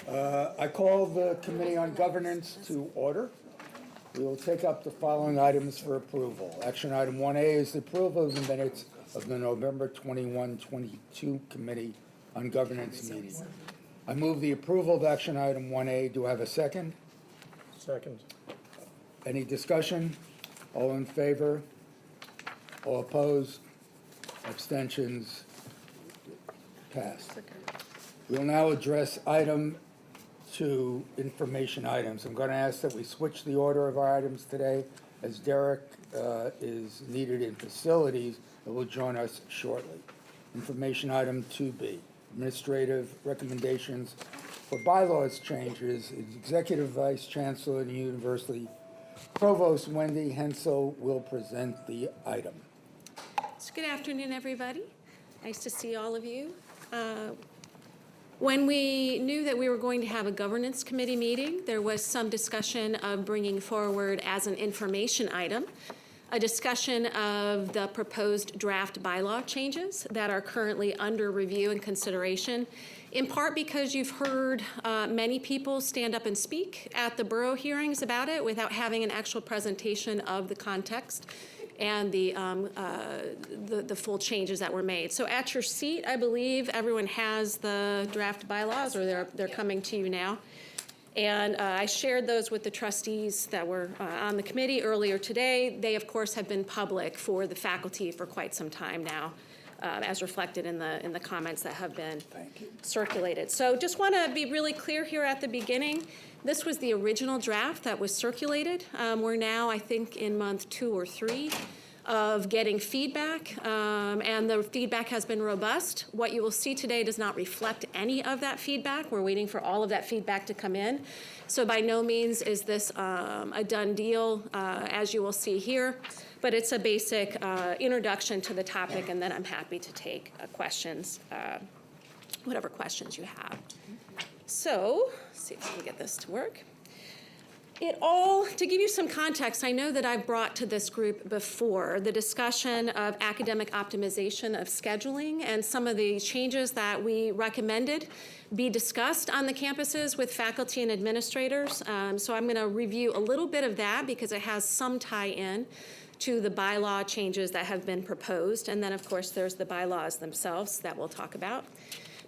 I call the Committee on Governance to order. We will take up the following items for approval. Action item 1A is the approval of the minutes of the November 21, 22 Committee on Governance meeting. I move the approval of action item 1A. Do I have a second? Second. Any discussion? All in favor? All opposed? Abstentions? Passed. We will now address item 2, information items. I'm going to ask that we switch the order of our items today, as Derek is needed in facilities and will join us shortly. Information item 2B, administrative recommendations for bylaws changes. Executive Vice Chancellor of the University, Provost Wendy Hensel, will present the item. So good afternoon, everybody. Nice to see all of you. When we knew that we were going to have a governance committee meeting, there was some discussion of bringing forward as an information item a discussion of the proposed draft bylaw changes that are currently under review and consideration, in part because you've heard many people stand up and speak at the borough hearings about it without having an actual presentation of the context and the full changes that were made. So at your seat, I believe everyone has the draft bylaws, or they're coming to you now. And I shared those with the trustees that were on the committee earlier today. They, of course, have been public for the faculty for quite some time now, as reflected in the comments that have been circulated. So just want to be really clear here at the beginning. This was the original draft that was circulated. We're now, I think, in month 2 or 3 of getting feedback, and the feedback has been robust. What you will see today does not reflect any of that feedback. We're waiting for all of that feedback to come in. So by no means is this a done deal, as you will see here, but it's a basic introduction to the topic, and then I'm happy to take questions, whatever questions you have. So, let's see if we can get this to work. To give you some context, I know that I've brought to this group before the discussion of academic optimization of scheduling and some of the changes that we recommended be discussed on the campuses with faculty and administrators. So I'm going to review a little bit of that because it has some tie-in to the bylaw changes that have been proposed. And then, of course, there's the bylaws themselves that we'll talk about.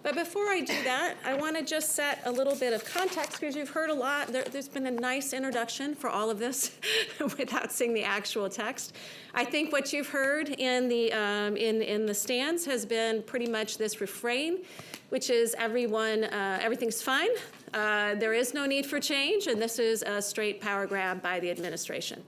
But before I do that, I want to just set a little bit of context because you've heard a lot. There's been a nice introduction for all of this without seeing the actual text. I think what you've heard in the stands has been pretty much this refrain, which is everything's fine. There is no need for change, and this is a straight power grab by the administration.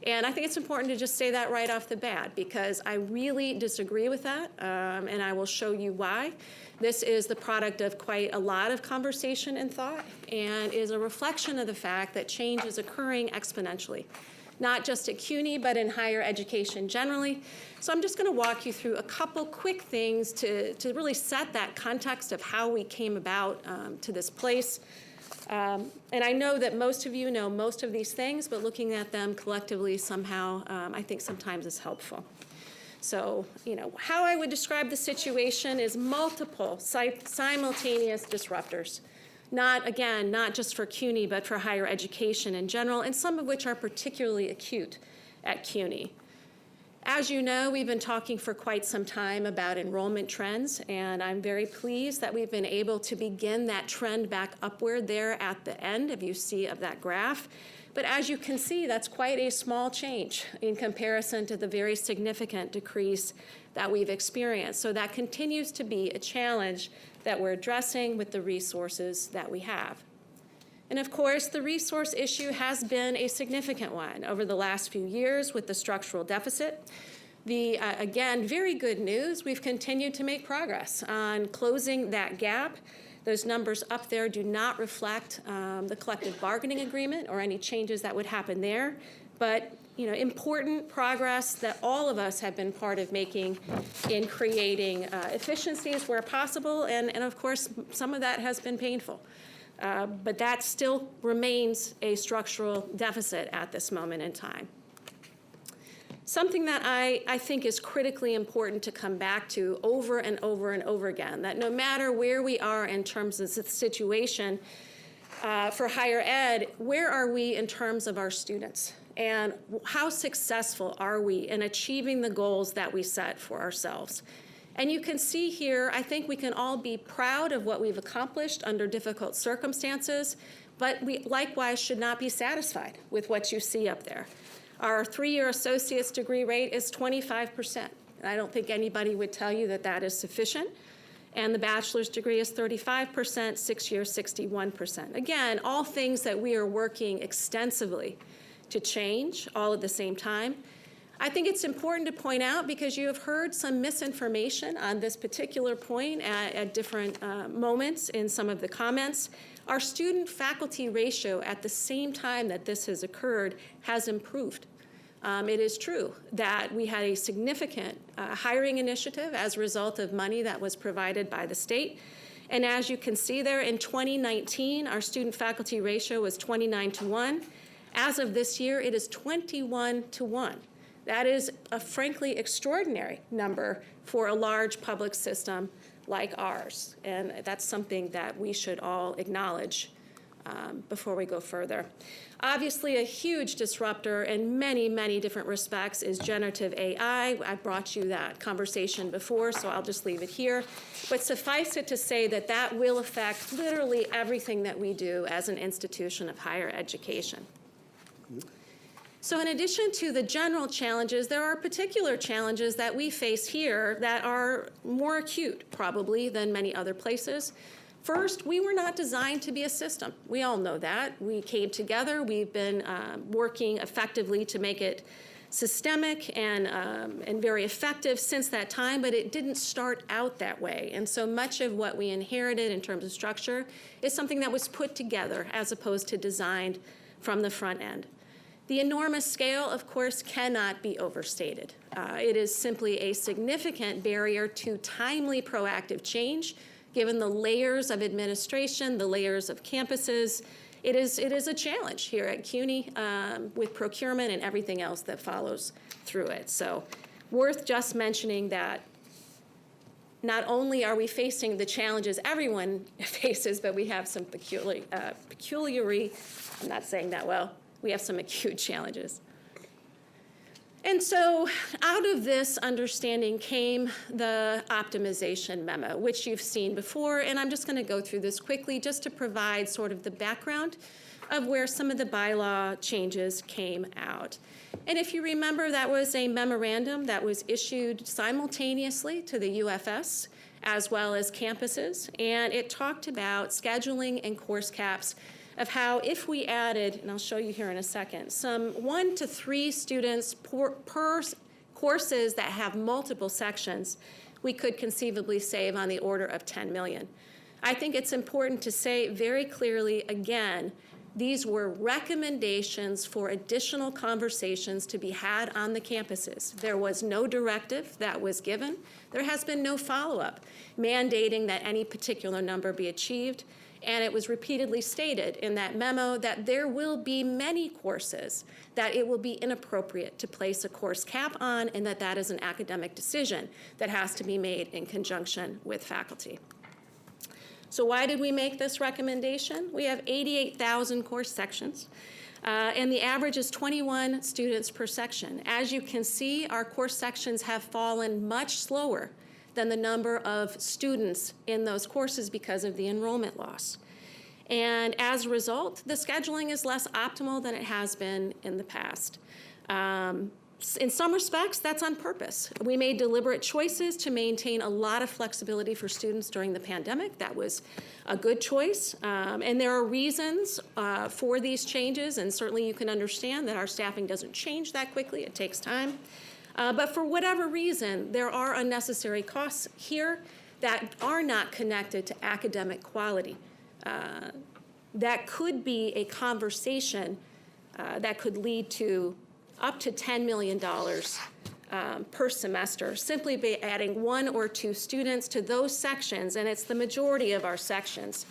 And I think it's important to just say that right off the bat because I really disagree with that, and I will show you why. This is the product of quite a lot of conversation and thought, and is a reflection of the fact that change is occurring exponentially, not just at CUNY, but in higher education generally. So I'm just going to walk you through a couple quick things to really set that context of how we came about to this place. And I know that most of you know most of these things, but looking at them collectively somehow, I think sometimes is helpful. So, how I would describe the situation is multiple simultaneous disruptors. Not just for CUNY, but for higher education in general, and some of which are particularly acute at CUNY. As you know, we've been talking for quite some time about enrollment trends, and I'm very pleased that we've been able to begin that trend back upward there at the end, if you see, of that graph. But as you can see, that's quite a small change in comparison to the very significant decrease that we've experienced. So that continues to be a challenge that we're addressing with the resources that we have. And of course, the resource issue has been a significant one over the last few years with the structural deficit. Again, very good news, we've continued to make progress on closing that gap. Those numbers up there do not reflect the collective bargaining agreement or any changes that would happen there, but important progress that all of us have been part of making in creating efficiencies where possible, and of course, some of that has been painful. But that still remains a structural deficit at this moment in time. Something that I think is critically important to come back to over and over and over again, that no matter where we are in terms of the situation, for higher ed, where are we in terms of our students? And how successful are we in achieving the goals that we set for ourselves? And you can see here, I think we can all be proud of what we've accomplished under difficult circumstances, but we likewise should not be satisfied with what you see up there. Our 3-year associate's degree rate is 25%. And I don't think anybody would tell you that that is sufficient. And the bachelor's degree is 35%, 6 years, 61%. Again, all things that we are working extensively to change all at the same time. I think it's important to point out, because you have heard some misinformation on this particular point at different moments in some of the comments. Our student-faculty ratio at the same time that this has occurred has improved. It is true that we had a significant hiring initiative as a result of money that was provided by the state. And as you can see there, in 2019, our student-faculty ratio was 29-1. As of this year, it is 21-1. That is a frankly extraordinary number for a large public system like ours. And that's something that we should all acknowledge before we go further. Obviously, a huge disruptor in many, many different respects is generative AI. I brought you that conversation before, so I'll just leave it here. But suffice it to say that that will affect literally everything that we do as an institution of higher education. So in addition to the general challenges, there are particular challenges that we face here that are more acute, probably, than many other places. First, we were not designed to be a system. We all know that. We came together. We've been working effectively to make it systemic and very effective since that time, but it didn't start out that way. And so much of what we inherited in terms of structure is something that was put together as opposed to designed from the front end. The enormous scale, of course, cannot be overstated. It is simply a significant barrier to timely proactive change, given the layers of administration, the layers of campuses. It is a challenge here at CUNY with procurement and everything else that follows through it. So worth just mentioning that not only are we facing the challenges everyone faces, but we have some I'm not saying that well, we have some acute challenges. And so out of this understanding came the optimization memo, which you've seen before, and I'm just going to go through this quickly just to provide sort of the background of where some of the bylaw changes came out. And if you remember, that was a memorandum that was issued simultaneously to the UFS as well as campuses, and it talked about scheduling and course caps of how if we added, and I'll show you here in a second, some 1 to 3 students per courses that have multiple sections, we could conceivably save on the order of 10 million. I think it's important to say very clearly, again, these were recommendations for additional conversations to be had on the campuses. There was no directive that was given. There has been no follow-up mandating that any particular number be achieved. And it was repeatedly stated in that memo that there will be many courses that it will be inappropriate to place a course cap on, and that that is an academic decision that has to be made in conjunction with faculty. So why did we make this recommendation? We have 88,000 course sections, and the average is 21 students per section. As you can see, our course sections have fallen much slower than the number of students in those courses because of the enrollment loss. And as a result, the scheduling is less optimal than it has been in the past. In some respects, that's on purpose. We made deliberate choices to maintain a lot of flexibility for students during the pandemic. That was a good choice. And there are reasons for these changes, and certainly you can understand that our staffing doesn't change that quickly. It takes time. But for whatever reason, there are unnecessary costs here that are not connected to academic quality. That could be a conversation that could lead to up to $10 million per semester, simply by adding 1 or 2 students to those sections, and it's the majority of our sections.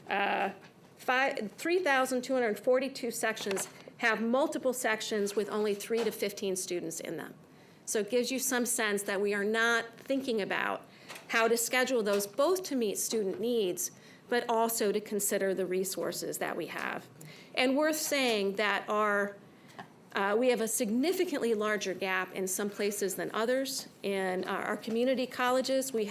3,242 sections have multiple sections with only 3 to 15 students in them. So it gives you some sense that we are not thinking about how to schedule those both to meet student needs, but also to consider the resources that we have. And worth saying that we have a significantly larger gap in some places than others. In our community colleges, we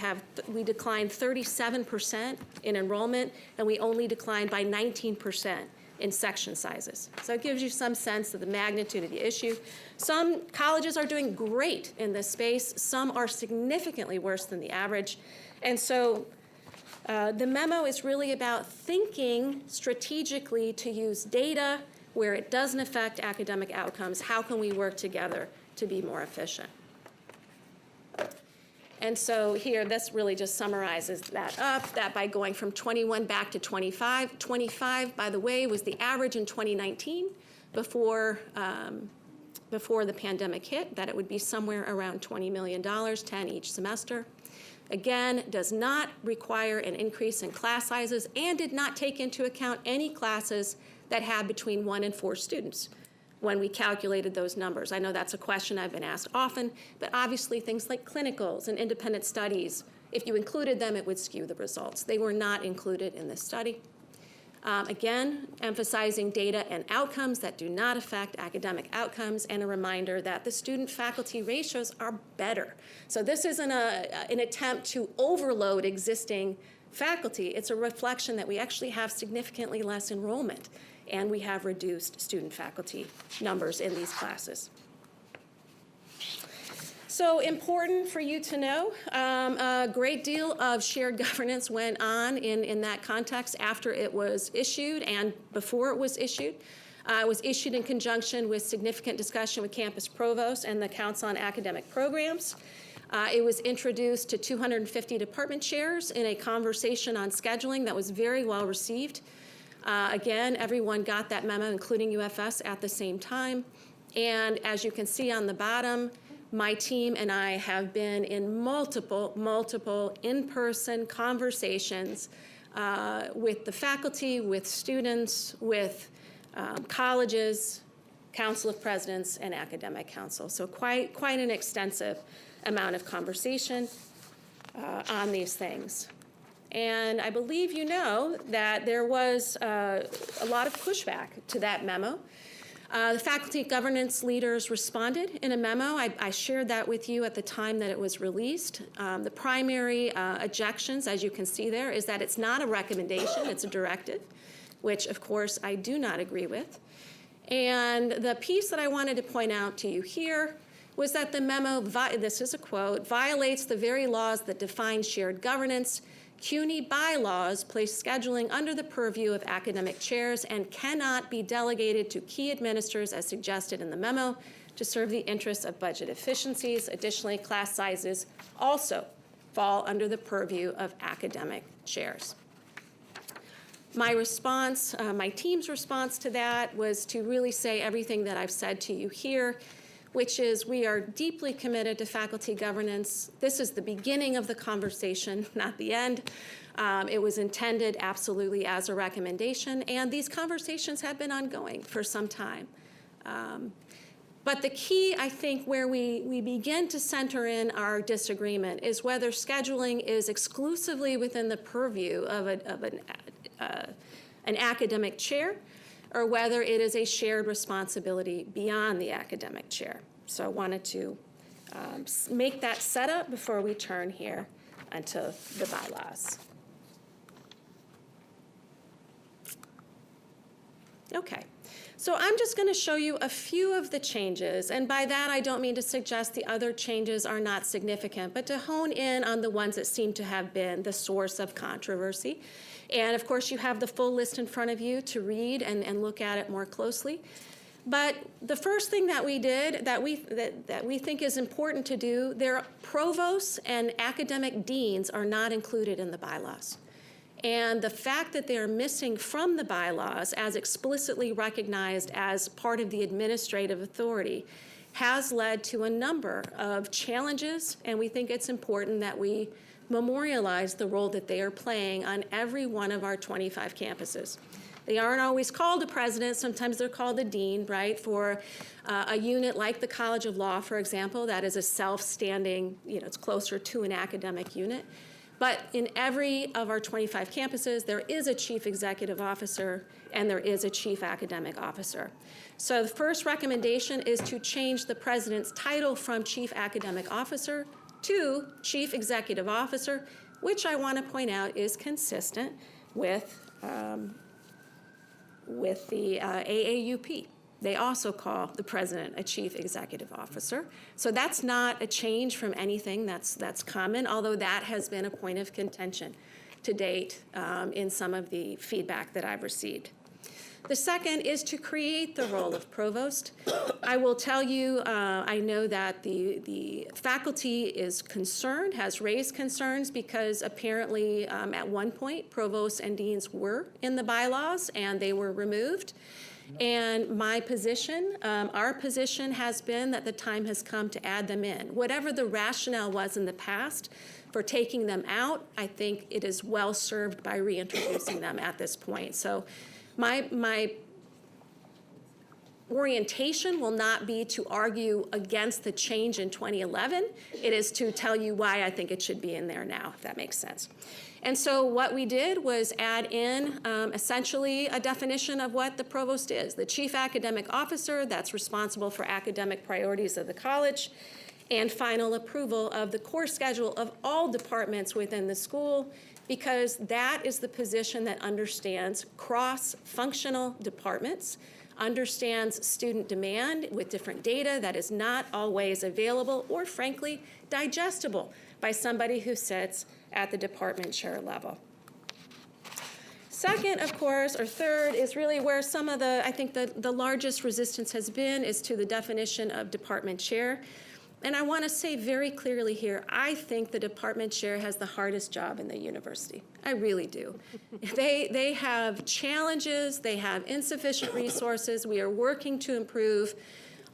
declined 37% in enrollment, and we only declined by 19% in section sizes. So it gives you some sense of the magnitude of the issue. Some colleges are doing great in this space. Some are significantly worse than the average. And so the memo is really about thinking strategically to use data where it doesn't affect academic outcomes. How can we work together to be more efficient? And so here, this really just summarizes that up, that by going from 21 back to 25, 25, by the way, was the average in 2019 before the pandemic hit, that it would be somewhere around $20 million, 10 each semester. Again, does not require an increase in class sizes and did not take into account any classes that had between 1 and 4 students when we calculated those numbers. I know that's a question I've been asked often, but obviously things like clinicals and independent studies, if you included them, it would skew the results. They were not included in this study. Again, emphasizing data and outcomes that do not affect academic outcomes, and a reminder that the student-faculty ratios are better. So this isn't an attempt to overload existing faculty. It's a reflection that we actually have significantly less enrollment, and we have reduced student-faculty numbers in these classes. So important for you to know, a great deal of shared governance went on in that context after it was issued and before it was issued. It was issued in conjunction with significant discussion with campus provosts and the Council on Academic Programs. It was introduced to 250 department chairs in a conversation on scheduling that was very well received. Again, everyone got that memo, including UFS, at the same time. And as you can see on the bottom, my team and I have been in multiple in-person conversations with the faculty, with students, with colleges, Council of Presidents, and Academic Council. So quite an extensive amount of conversation on these things. And I believe you know that there was a lot of pushback to that memo. The faculty governance leaders responded in a memo. I shared that with you at the time that it was released. The primary objections, as you can see there, is that it's not a recommendation, it's a directive, which of course I do not agree with. And the piece that I wanted to point out to you here was that the memo, this is a quote, violates the very laws that define shared governance. CUNY bylaws place scheduling under the purview of academic chairs and cannot be delegated to key administrators as suggested in the memo to serve the interests of budget efficiencies. Additionally, class sizes also fall under the purview of academic chairs. My response, my team's response to that was to really say everything that I've said to you here, which is we are deeply committed to faculty governance. This is the beginning of the conversation, not the end. It was intended absolutely as a recommendation, and these conversations have been ongoing for some time. But the key, I think, where we begin to center in our disagreement is whether scheduling is exclusively within the purview of an academic chair, or whether it is a shared responsibility beyond the academic chair. So I wanted to make that setup before we turn here onto the bylaws. Okay, so I'm just going to show you a few of the changes, and by that I don't mean to suggest the other changes are not significant, but to hone in on the ones that seem to have been the source of controversy. And of course, you have the full list in front of you to read and look at it more closely. But the first thing that we did that we think is important to do, their provosts and academic deans are not included in the bylaws. And the fact that they are missing from the bylaws as explicitly recognized as part of the administrative authority has led to a number of challenges, and we think it's important that we memorialize the role that they are playing on every one of our 25 campuses. They aren't always called a president, sometimes they're called a dean, right? For a unit like the College of Law, for example, that is a self-standing, it's closer to an academic unit. But in every of our 25 campuses, there is a chief executive officer and there is a chief academic officer. So the first recommendation is to change the president's title from chief academic officer to chief executive officer, which I want to point out is consistent with the AAUP. They also call the president a chief executive officer. So that's not a change from anything that's common, although that has been a point of contention to date in some of the feedback that I've received. The second is to create the role of provost. I will tell you, I know that the faculty is concerned, has raised concerns, because apparently at one point provosts and deans were in the bylaws and they were removed. And my position, our position has been that the time has come to add them in. Whatever the rationale was in the past for taking them out, I think it is well served by reintroducing them at this point. So my orientation will not be to argue against the change in 2011. It is to tell you why I think it should be in there now, if that makes sense. And so what we did was add in essentially a definition of what the provost is. The chief academic officer that's responsible for academic priorities of the college, and final approval of the course schedule of all departments within the school, because that is the position that understands cross-functional departments, understands student demand with different data that is not always available or, frankly, digestible by somebody who sits at the department chair level. Second, of course, or third, is really where some of I think the largest resistance has been, is to the definition of department chair. And I want to say very clearly here, I think the department chair has the hardest job in the university. I really do. They have challenges, they have insufficient resources. We are working to improve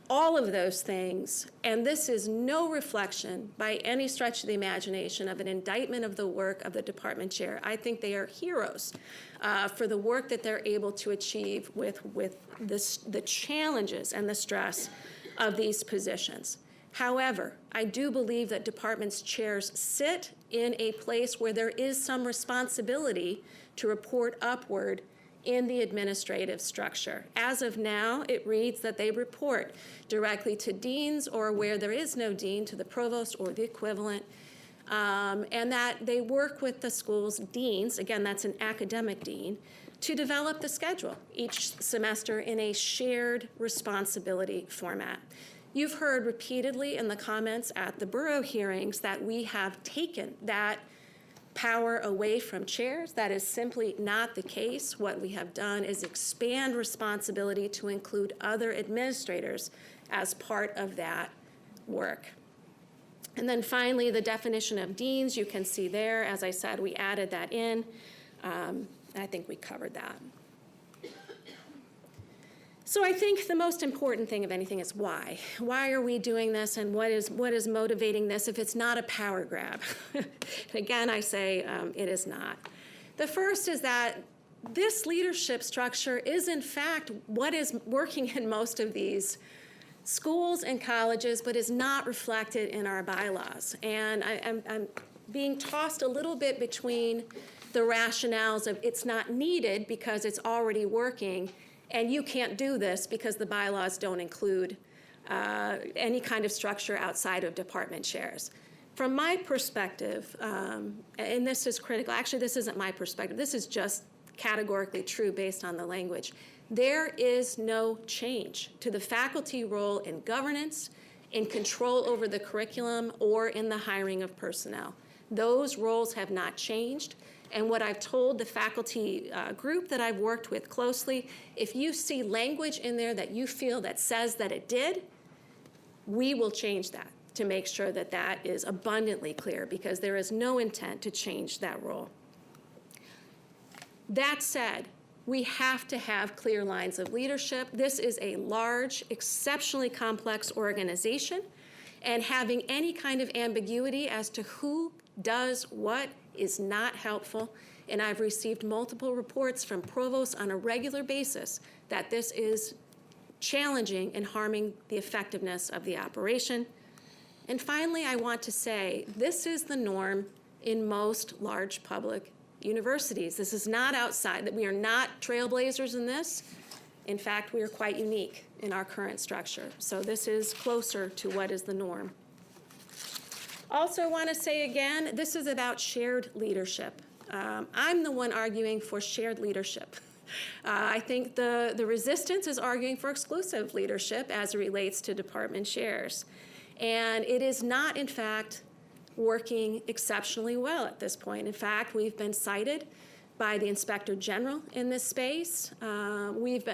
all of those things, and this is no reflection by any stretch of the imagination of an indictment of the work of the department chair. I think they are heroes for the work that they're able to achieve with the challenges and the stress of these positions. However, I do believe that departments chairs sit in a place where there is some responsibility to report upward in the administrative structure. As of now, it reads that they report directly to deans, or where there is no dean, to the provost or the equivalent, and that they work with the school's deans, again, that's an academic dean, to develop the schedule each semester in a shared responsibility format. You've heard repeatedly in the comments at the borough hearings that we have taken that power away from chairs. That is simply not the case. What we have done is expand responsibility to include other administrators as part of that work. And then finally, the definition of deans, you can see there, as I said, we added that in. I think we covered that. So I think the most important thing of anything is why. Why are we doing this, and what is motivating this if it's not a power grab? Again, I say it is not. The first is that this leadership structure is in fact what is working in most of these schools and colleges, but is not reflected in our bylaws. And I'm being tossed a little bit between the rationales of it's not needed because it's already working, and you can't do this because the bylaws don't include any kind of structure outside of department chairs. From my perspective, and this is critical, actually this isn't my perspective, this is just categorically true based on the language. There is no change to the faculty role in governance, in control over the curriculum, or in the hiring of personnel. Those roles have not changed. And what I've told the faculty group that I've worked with closely, if you see language in there that you feel that says that it did, we will change that to make sure that that is abundantly clear, because there is no intent to change that role. That said, we have to have clear lines of leadership. This is a large, exceptionally complex organization, and having any kind of ambiguity as to who does what is not helpful. And I've received multiple reports from provosts on a regular basis that this is challenging and harming the effectiveness of the operation. And finally, I want to say this is the norm in most large public universities. This is not outside, that we are not trailblazers in this. In fact, we are quite unique in our current structure. So this is closer to what is the norm. Also want to say again, this is about shared leadership. I'm the one arguing for shared leadership. I think the resistance is arguing for exclusive leadership as it relates to department chairs. And it is not, in fact, working exceptionally well at this point. In fact, we've been cited by the Inspector General in this space. The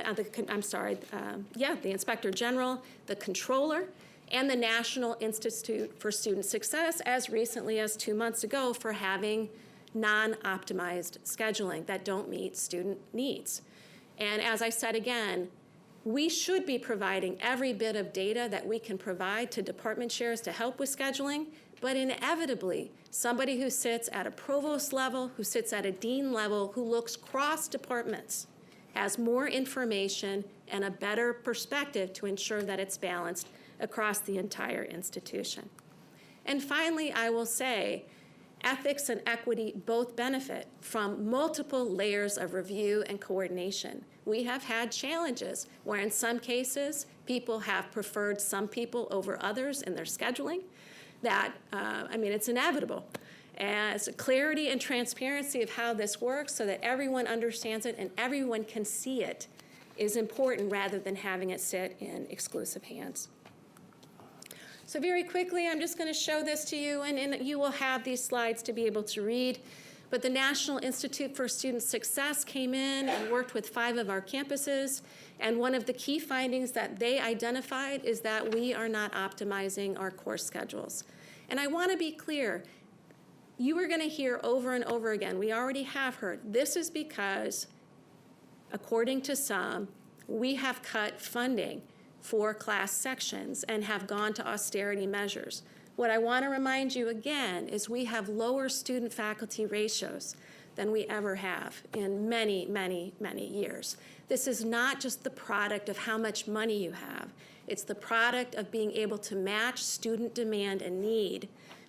Inspector General, the Controller, and the National Institute for Student Success as recently as 2 months ago for having non-optimized scheduling that don't meet student needs. And as I said again, we should be providing every bit of data that we can provide to department chairs to help with scheduling, but inevitably, somebody who sits at a provost level, who sits at a dean level, who looks cross departments, has more information and a better perspective to ensure that it's balanced across the entire institution. And finally, I will say, ethics and equity both benefit from multiple layers of review and coordination. We have had challenges where in some cases, people have preferred some people over others in their scheduling. It's inevitable. As clarity and transparency of how this works so that everyone understands it and everyone can see it is important rather than having it sit in exclusive hands. So very quickly, I'm just going to show this to you, and you will have these slides to be able to read. But the National Institute for Student Success came in and worked with 5 of our campuses, and one of the key findings that they identified is that we are not optimizing our course schedules. And I want to be clear, you are going to hear over and over again, we already have heard, this is because, according to some, we have cut funding for class sections and have gone to austerity measures. What I want to remind you again is we have lower student-faculty ratios than we ever have in many, many, many years. This is not just the product of how much money you have. It's the product of being able to match student demand and need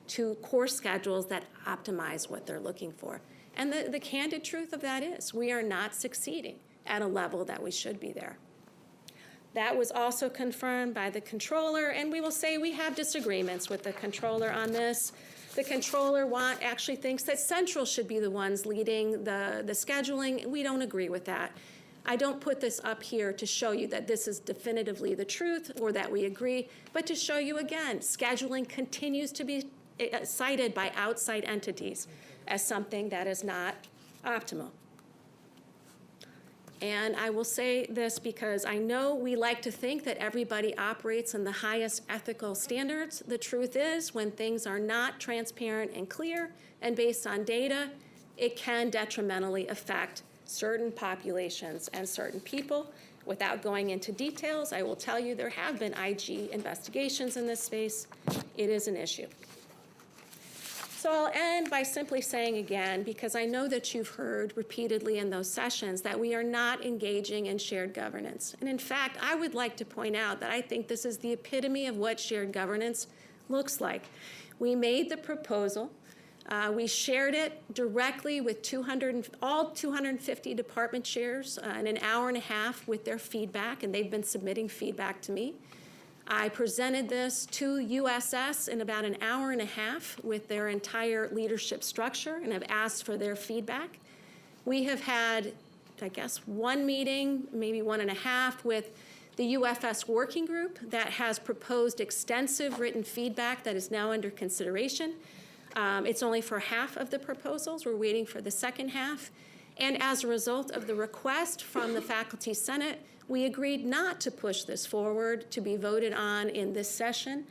to course schedules that optimize what they're looking for. And the candid truth of that is we are not succeeding at a level that we should be there. That was also confirmed by the controller, and we will say we have disagreements with the controller on this. The controller actually thinks that Central should be the ones leading the scheduling. We don't agree with that. I don't put this up here to show you that this is definitively the truth or that we agree, but to show you again, scheduling continues to be cited by outside entities as something that is not optimal. And I will say this because I know we like to think that everybody operates in the highest ethical standards. The truth is, when things are not transparent and clear and based on data, it can detrimentally affect certain populations and certain people. Without going into details, I will tell you there have been IG investigations in this space. It is an issue. So I'll end by simply saying again, because I know that you've heard repeatedly in those sessions that we are not engaging in shared governance. And in fact, I would like to point out that I think this is the epitome of what shared governance looks like. We made the proposal. We shared it directly with all 250 department chairs in an hour and a half with their feedback, and they've been submitting feedback to me. I presented this to USS in about an hour and a half with their entire leadership structure and have asked for their feedback. We have had, I guess, 1 meeting, maybe 1.5, with the UFS working group that has proposed extensive written feedback that is now under consideration. It's only for half of the proposals. We're waiting for the second half. And as a result of the request from the Faculty Senate, we agreed not to push this forward to be voted on in this session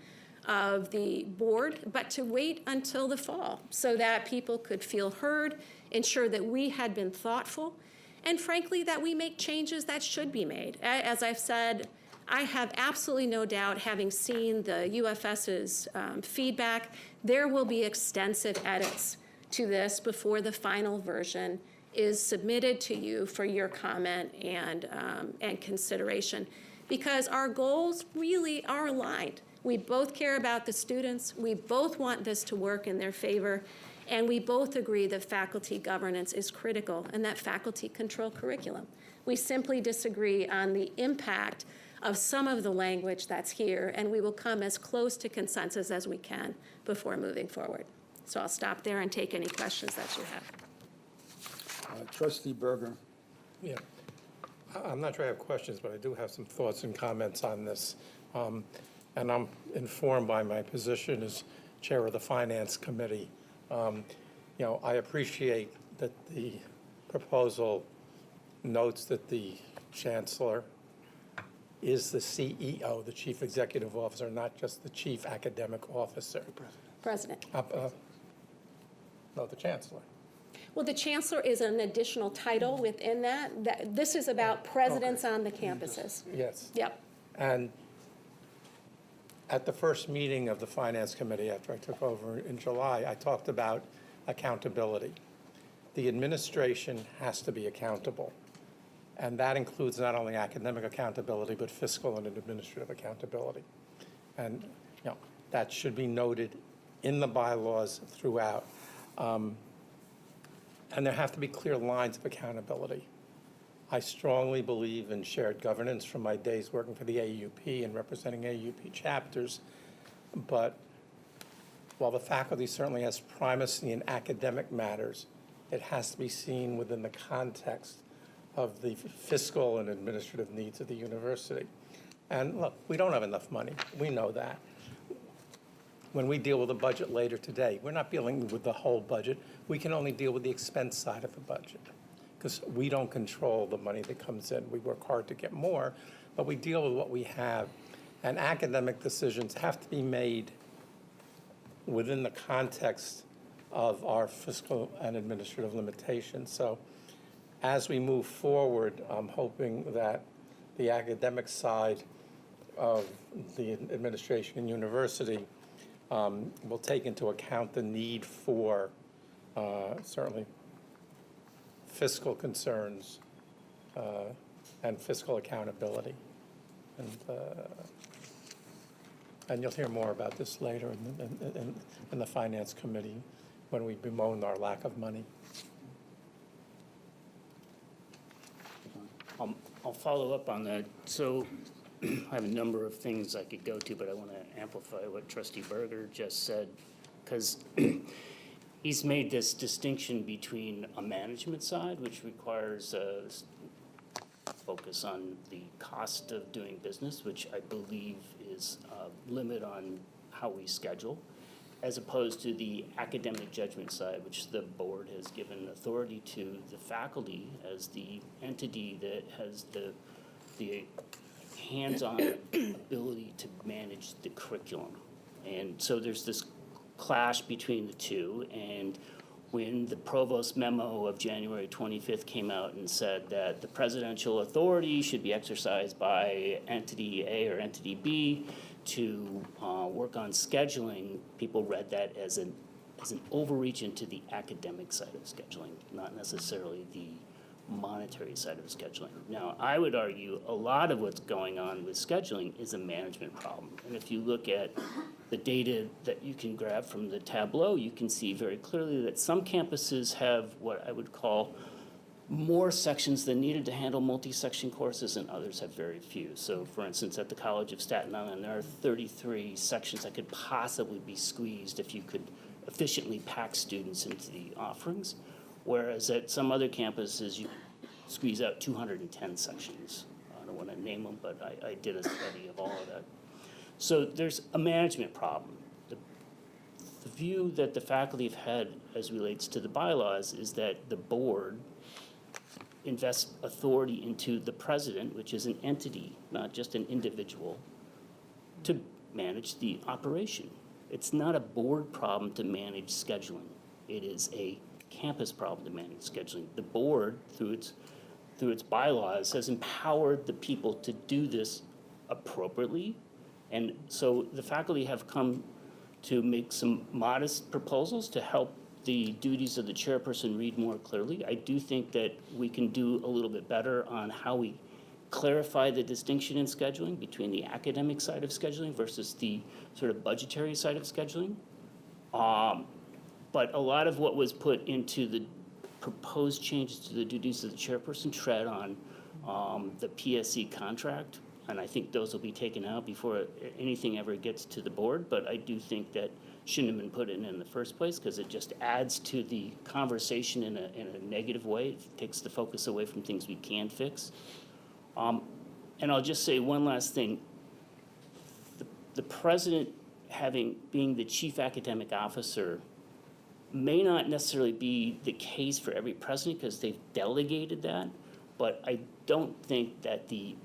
of the board, but to wait until the fall so that people could feel heard, ensure that we had been thoughtful, and frankly, that we make changes that should be made. As I've said, I have absolutely no doubt, having seen the UFS's feedback, there will be extensive edits to this before the final version is submitted to you for your comment and consideration, because our goals really are aligned. We both care about the students. We both want this to work in their favor. And we both agree that faculty governance is critical and that faculty control curriculum. We simply disagree on the impact of some of the language that's here, and we will come as close to consensus as we can before moving forward. So I'll stop there and take any questions that you have. Trustee Berger. Yeah, I'm not sure I have questions, but I do have some thoughts and comments on this. And I'm informed by my position as chair of the Finance Committee. I appreciate that the proposal notes that the chancellor is the CEO, the chief executive officer, not just the chief academic officer. President. No, the chancellor. Well, the chancellor is an additional title within that. This is about presidents on the campuses. Yes. Yep. And at the first meeting of the Finance Committee after I took over in July, I talked about accountability. The administration has to be accountable. And that includes not only academic accountability, but fiscal and administrative accountability. And that should be noted in the bylaws throughout. And there have to be clear lines of accountability. I strongly believe in shared governance from my days working for the AUP and representing AUP chapters. But while the faculty certainly has primacy in academic matters, it has to be seen within the context of the fiscal and administrative needs of the university. And look, we don't have enough money. We know that. When we deal with the budget later today, we're not dealing with the whole budget. We can only deal with the expense side of the budget because we don't control the money that comes in. We work hard to get more, but we deal with what we have. And academic decisions have to be made within the context of our fiscal and administrative limitations. So as we move forward, I'm hoping that the academic side of the administration and university will take into account the need for certainly fiscal concerns and fiscal accountability. And you'll hear more about this later in the Finance Committee when we bemoan our lack of money. I'll follow up on that. So I have a number of things I could go to, but I want to amplify what Trustee Berger just said, because he's made this distinction between a management side, which requires a focus on the cost of doing business, which I believe is a limit on how we schedule, as opposed to the academic judgment side, which the board has given authority to the faculty as the entity that has the hands-on ability to manage the curriculum. And so there's this clash between the two, and when the provost memo of January 25th came out and said that the presidential authority should be exercised by entity A or entity B to work on scheduling, people read that as an overreach into the academic side of scheduling, not necessarily the monetary side of scheduling. Now, I would argue a lot of what's going on with scheduling is a management problem. And if you look at the data that you can grab from the tableau, you can see very clearly that some campuses have what I would call more sections than needed to handle multi-section courses, and others have very few. So, for instance, at the College of Staten Island, there are 33 sections that could possibly be squeezed if you could efficiently pack students into the offerings, whereas at some other campuses, you squeeze out 210 sections. I don't want to name them, but I did a study of all of that. So there's a management problem. The view that the faculty have had as relates to the bylaws is that the board invests authority into the president, which is an entity, not just an individual, to manage the operation. It's not a board problem to manage scheduling. It is a campus problem to manage scheduling. The board, through its bylaws, has empowered the people to do this appropriately. And so the faculty have come to make some modest proposals to help the duties of the chairperson read more clearly. I do think that we can do a little bit better on how we clarify the distinction in scheduling between the academic side of scheduling versus the sort of budgetary side of scheduling. But a lot of what was put into the proposed changes to the duties of the chairperson tread on the PSC contract, and I think those will be taken out before anything ever gets to the board, but I do think that shouldn't have been put in the first place, because it just adds to the conversation in a negative way. It takes the focus away from things we can fix. And I'll just say one last thing. The president being the chief academic officer may not necessarily be the case for every president, because they've delegated that, but I don't think that the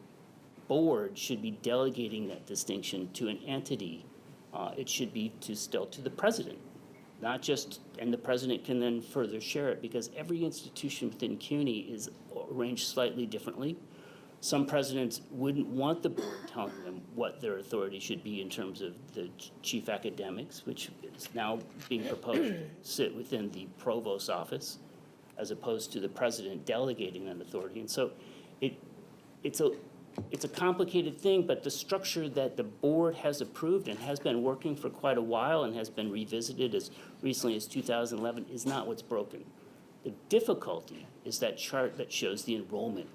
board should be delegating that distinction to an entity. It should be still to the president, not just, and the president can then further share it, because every institution within CUNY is arranged slightly differently. Some presidents wouldn't want the board telling them what their authority should be in terms of the chief academics, which is now being proposed to sit within the provost's office, as opposed to the president delegating that authority. And so it's a complicated thing, but the structure that the board has approved and has been working for quite a while and has been revisited as recently as 2011 is not what's broken. The difficulty is that chart that shows the enrollment.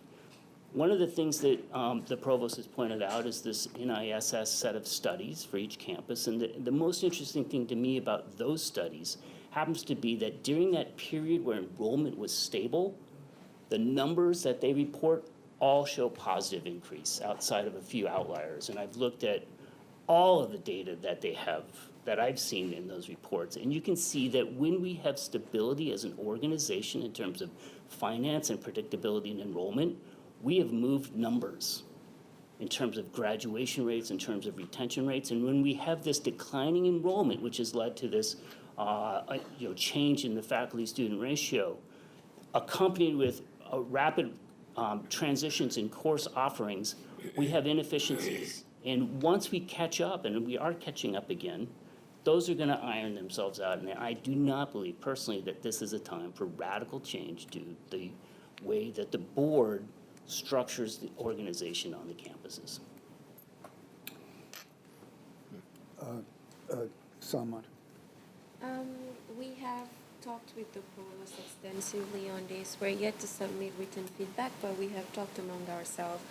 One of the things that the provost has pointed out is this NISS set of studies for each campus, and the most interesting thing to me about those studies happens to be that during that period where enrollment was stable, the numbers that they report all show positive increase outside of a few outliers. And I've looked at all of the data that they have, that I've seen in those reports. And you can see that when we have stability as an organization in terms of finance and predictability and enrollment, we have moved numbers in terms of graduation rates, in terms of retention rates. And when we have this declining enrollment, which has led to this change in the faculty-student ratio, accompanied with a rapid transitions in course offerings, we have inefficiencies. And once we catch up, and we are catching up again, those are going to iron themselves out. And I do not believe personally that this is a time for radical change to the way that the board structures the organization on the campuses. Someone. We have talked with the provost extensively on this. We're yet to submit written feedback, but we have talked among ourselves.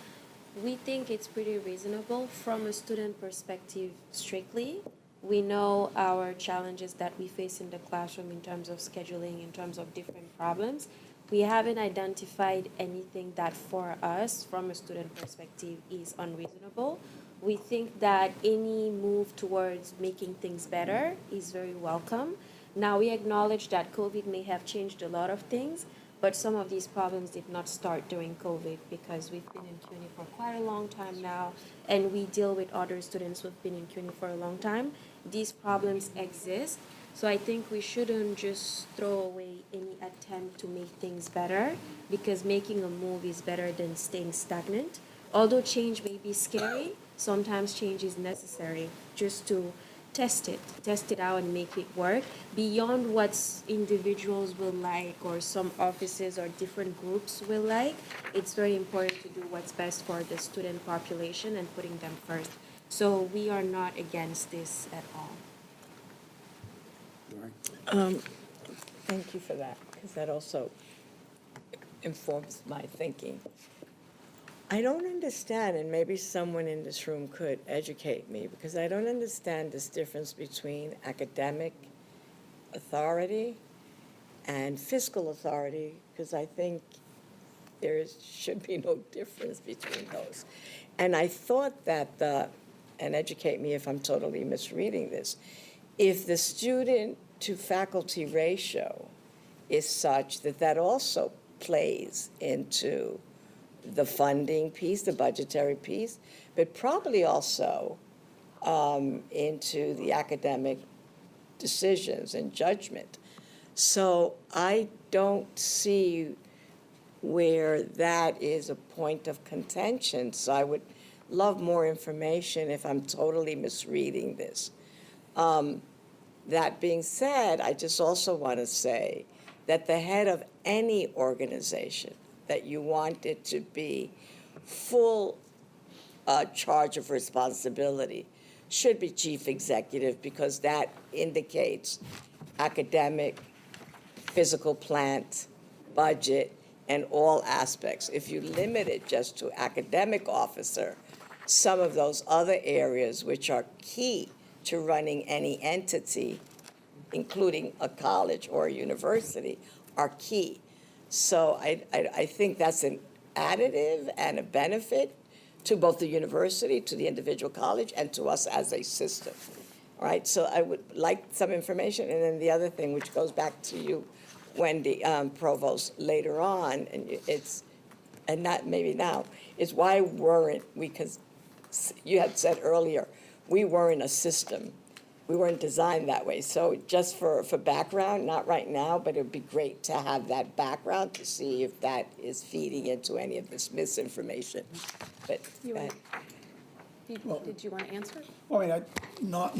We think it's pretty reasonable from a student perspective strictly. We know our challenges that we face in the classroom in terms of scheduling, in terms of different problems. We haven't identified anything that for us, from a student perspective, is unreasonable. We think that any move towards making things better is very welcome. Now, we acknowledge that COVID may have changed a lot of things, but some of these problems did not start during COVID, because we've been in CUNY for quite a long time now, and we deal with other students who've been in CUNY for a long time. These problems exist, so I think we shouldn't just throw away any attempt to make things better, because making a move is better than staying stagnant. Although change may be scary, sometimes change is necessary just to test it out and make it work beyond what individuals will like or some offices or different groups will like. It's very important to do what's best for the student population and putting them first. So we are not against this at all. Thank you for that, because that also informs my thinking. I don't understand, and maybe someone in this room could educate me, because I don't understand this difference between academic authority and fiscal authority, because I think should be no difference between those. And I thought that and educate me if I'm totally misreading this, if the student to faculty ratio is such that also plays into the funding piece, the budgetary piece, but probably also into the academic decisions and judgment. So I don't see where that is a point of contention. So I would love more information if I'm totally misreading this. That being said, I just also want to say that the head of any organization that you want it to be full charge of responsibility should be chief executive, because that indicates academic, physical plant, budget, and all aspects. If you limit it just to academic officer, some of those other areas which are key to running any entity, including a college or a university, are key. So I think that's an additive and a benefit to both the university, to the individual college, and to us as a system. All right, so I would like some information. And then the other thing, which goes back to you, Wendy, Provost, later on, and not maybe now, is why weren't we, because you had said earlier, we weren't a system. We weren't designed that way. So just for background, not right now, but it'd be great to have that background to see if that is feeding into any of this misinformation. But You go ahead. Did you want to answer? I mean,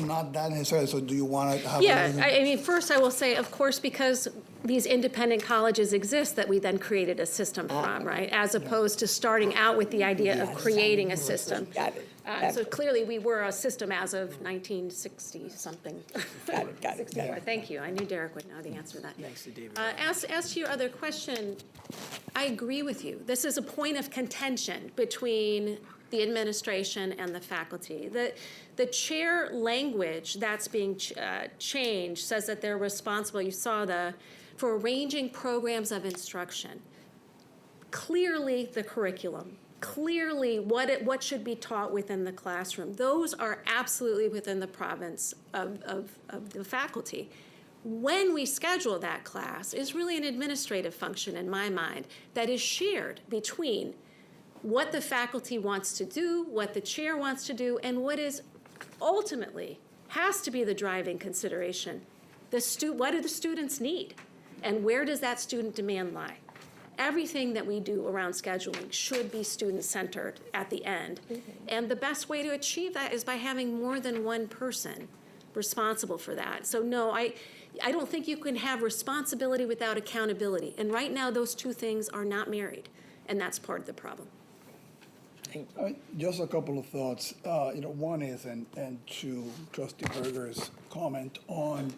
not that necessarily, so do you want to have? Yeah, I mean, first I will say, of course, because these independent colleges exist, that we then created a system from, right? As opposed to starting out with the idea of creating a system. Got it. So clearly, we were a system as of 1960-something. Got it. Thank you. I knew Derek would know the answer to that. Thanks to David. As to your other question, I agree with you. This is a point of contention between the administration and the faculty. The chair language that's being changed says that they're responsible, you saw for arranging programs of instruction. Clearly the curriculum, clearly what should be taught within the classroom. Those are absolutely within the province of the faculty. When we schedule that class is really an administrative function in my mind that is shared between what the faculty wants to do, what the chair wants to do, and what is ultimately has to be the driving consideration. What do the students need? And where does that student demand lie? Everything that we do around scheduling should be student-centered at the end. And the best way to achieve that is by having more than one person responsible for that. So no, I don't think you can have responsibility without accountability. And right now, those two things are not married, and that's part of the problem. Just a couple of thoughts. One is, and to Trustee Berger's comment on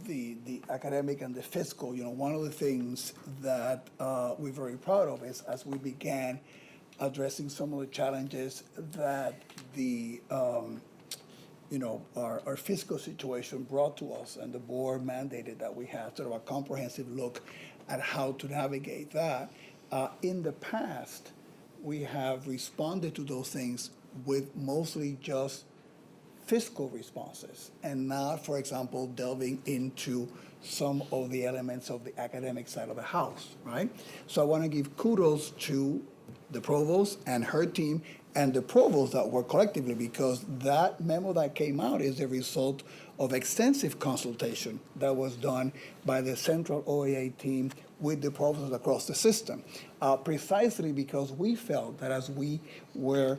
the academic and the fiscal, one of the things that we're very proud of is as we began addressing some of the challenges that our fiscal situation brought to us, and the board mandated that we have sort of a comprehensive look at how to navigate that. In the past, we have responded to those things with mostly just fiscal responses and not, for example, delving into some of the elements of the academic side of the house, right? So I want to give kudos to the provost and her team and the provost that work collectively, because that memo that came out is a result of extensive consultation that was done by the central OAA team with the provosts across the system, precisely because we felt that as we were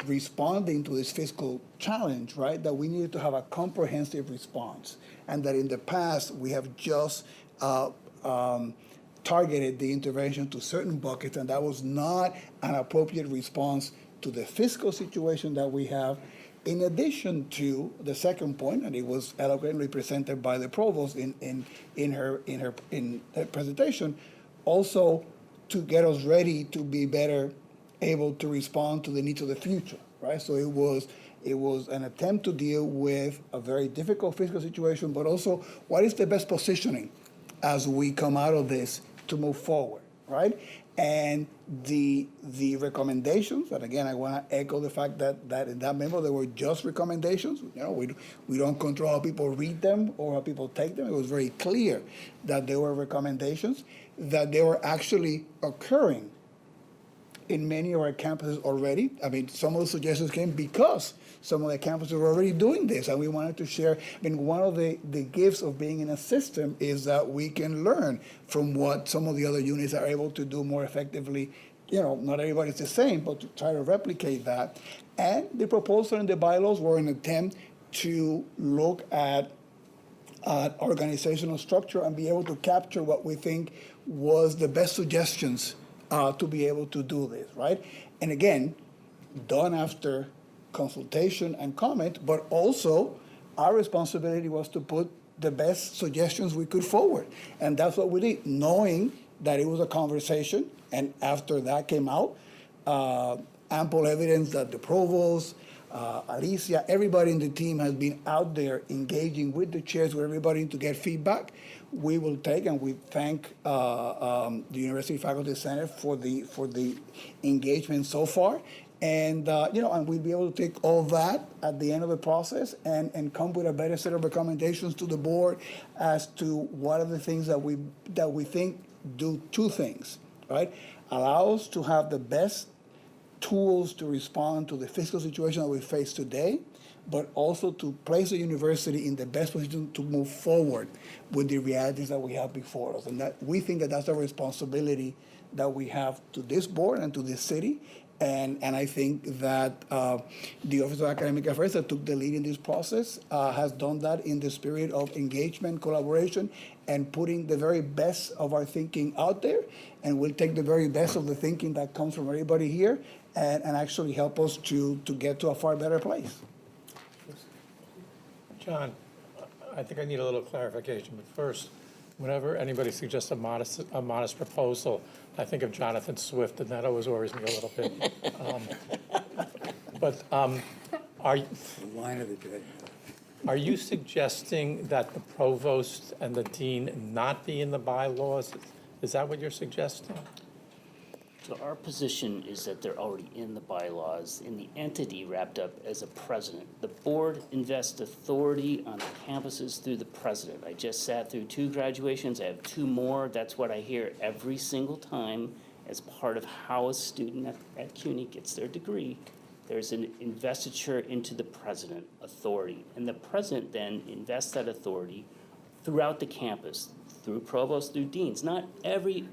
responding to this fiscal challenge, right, that we needed to have a comprehensive response, and that in the past we have just targeted the intervention to certain buckets, and that was not an appropriate response to the fiscal situation that we have. In addition to the second point, and it was eloquently presented by the provost in her presentation, also to get us ready to be better able to respond to the needs of the future, right? So it was an attempt to deal with a very difficult fiscal situation, but also what is the best positioning as we come out of this to move forward, right? And the recommendations, and again, I want to echo the fact that in that memo there were just recommendations. We don't control how people read them or how people take them. It was very clear that there were recommendations, that they were actually occurring in many of our campuses already. I mean, some of the suggestions came because some of the campuses were already doing this, and we wanted to share. I mean, one of the gifts of being in a system is that we can learn from what some of the other units are able to do more effectively. Not everybody's the same, but to try to replicate that. And the proposal and the bylaws were an attempt to look at organizational structure and be able to capture what we think was the best suggestions to be able to do this, right? And again, done after consultation and comment, but also our responsibility was to put the best suggestions we could forward. And that's what we did, knowing that it was a conversation, and after that came out, ample evidence that the provost, Alicia, everybody in the team has been out there engaging with the chairs, with everybody to get feedback. We will take, and we thank the University Faculty Senate for the engagement so far. And, and we'll be able to take all that at the end of the process and come with a better set of recommendations to the board as to what are the things that we think do two things, right? Allow us to have the best tools to respond to the fiscal situation that we face today, but also to place the university in the best position to move forward with the realities that we have before us. And that we think that that's a responsibility that we have to this board and to this city. And I think that the Office of Academic Affairs that took the lead in this process has done that in the spirit of engagement, collaboration, and putting the very best of our thinking out there. And we'll take the very best of the thinking that comes from everybody here and actually help us to get to a far better place. John, I think I need a little clarification, but first, whenever anybody suggests a modest proposal, I think of Jonathan Swift, and that always worries me a little bit. Are The line of the day. Are you suggesting that the provost and the dean not be in the bylaws? Is that what you're suggesting? So our position is that they're already in the bylaws, in the entity wrapped up as a president. The board invests authority on the campuses through the president. I just sat through 2 graduations. I have 2 more. That's what I hear every single time as part of how a student at CUNY gets their degree. There's an investiture into the president authority. And the president then invests that authority throughout the campus, through provosts, through deans. Not every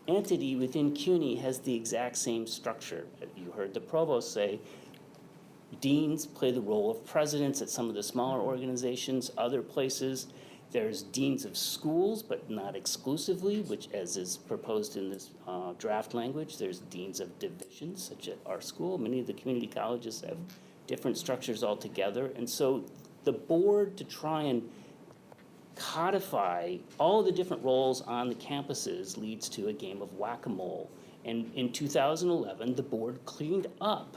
entity within CUNY has the exact same structure. You heard the provost say, deans play the role of presidents at some of the smaller organizations. Other places, there's deans of schools, but not exclusively, which as is proposed in this draft language, there's deans of divisions, such as our school. Many of the community colleges have different structures altogether. And so the board, to try and codify all the different roles on the campuses, leads to a game of whack-a-mole. And in 2011, the board cleaned up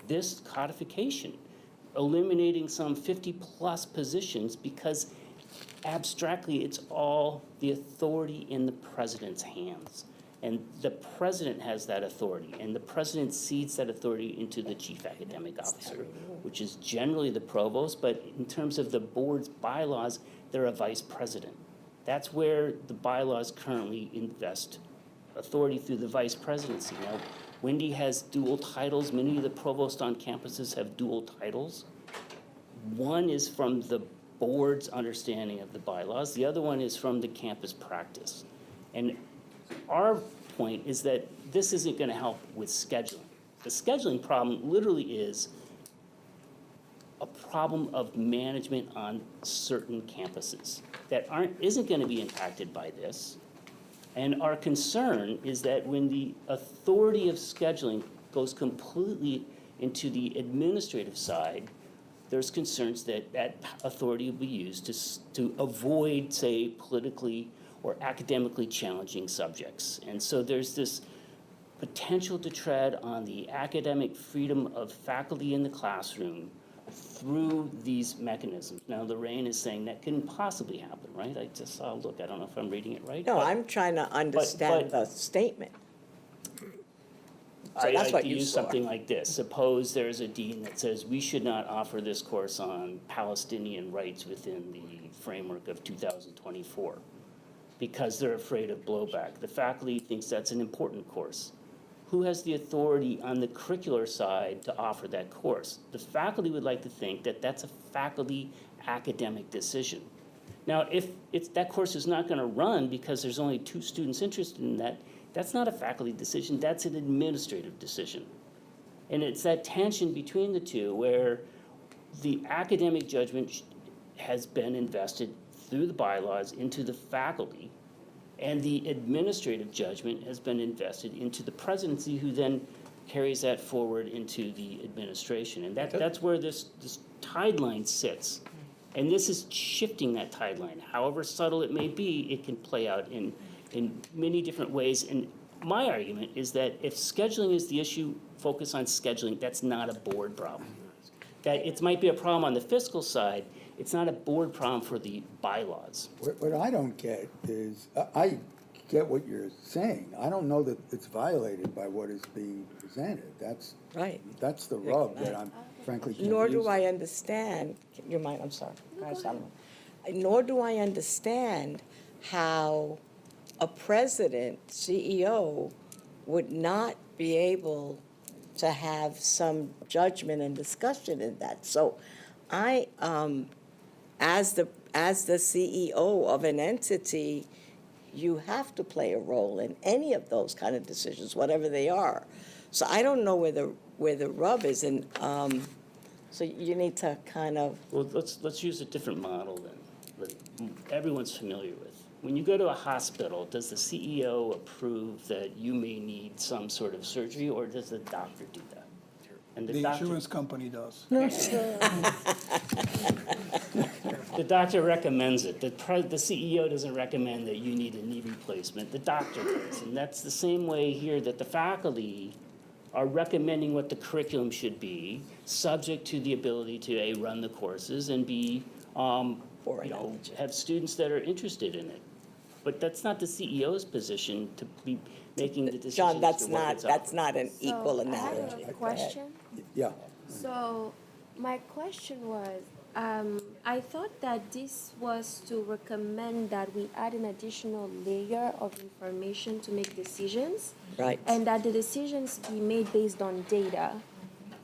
this codification, eliminating some 50-plus positions because abstractly it's all the authority in the president's hands. And the president has that authority, and the president cedes that authority into the chief academic officer, which is generally the provost, but in terms of the board's bylaws, they're a vice president. That's where the bylaws currently invest authority through the vice presidency. Now, Wendy has dual titles. Many of the provosts on campuses have dual titles. One is from the board's understanding of the bylaws. The other one is from the campus practice. And our point is that this isn't going to help with scheduling. The scheduling problem literally is a problem of management on certain campuses that isn't going to be impacted by this. And our concern is that when the authority of scheduling goes completely into the administrative side, there's concerns that that authority will be used to avoid, say, politically or academically challenging subjects. And so there's this potential to tread on the academic freedom of faculty in the classroom through these mechanisms. Now, Lorraine is saying that couldn't possibly happen, right? I just saw a look. I don't know if I'm reading it right. No, I'm trying to understand the statement. So that's I what could you use saw. something like this. Suppose there's a dean that says we should not offer this course on Palestinian rights within the framework of 2024 because they're afraid of blowback. The faculty thinks that's an important course. Who has the authority on the curricular side to offer that course? The faculty would like to think that that's a faculty academic decision. Now, if that course is not going to run because there's only 2 students interested in that, that's not a faculty decision, that's an administrative decision. And it's that tension between the two where the academic judgment has been invested through the bylaws into the faculty, and the administrative judgment has been invested into the presidency, who then carries that forward into the administration. And that's where this tide line sits. And this is shifting that timeline. However subtle it may be, it can play out in many different ways. And my argument is that if scheduling is the issue, focus on scheduling. That's not a board problem. That it might be a problem on the fiscal side. It's not a board problem for the bylaws. What I don't get is, I get what you're saying. I don't know that it's violated by what is being presented. That's the rub that I'm frankly confused. Nor do I understand, you mind, I'm sorry. Nor do I understand how a president, CEO, would not be able to have some judgment and discussion in that. So I, as the CEO of an entity, you have to play a role in any of those kind of decisions, whatever they are. So I don't know where the rub is, and so you need to kind of. Well, let's use a different model then, that everyone's familiar with. When you go to a hospital, does the CEO approve that you may need some sort of surgery, or does the doctor do that? And The insurance company does. The doctor recommends it. The CEO doesn't recommend that you need a knee replacement. The doctor does. And that's the same way here, that the faculty are recommending what the curriculum should be, subject to the ability to A, run the courses, and B, have students that are interested in it. But that's not the CEO's position to be making the decisions. John, that's not an equal So I have analogy. a question. Yeah. So my question was, I thought that this was to recommend that we add an additional layer of information to make decisions. Right. And that the decisions be made based on data.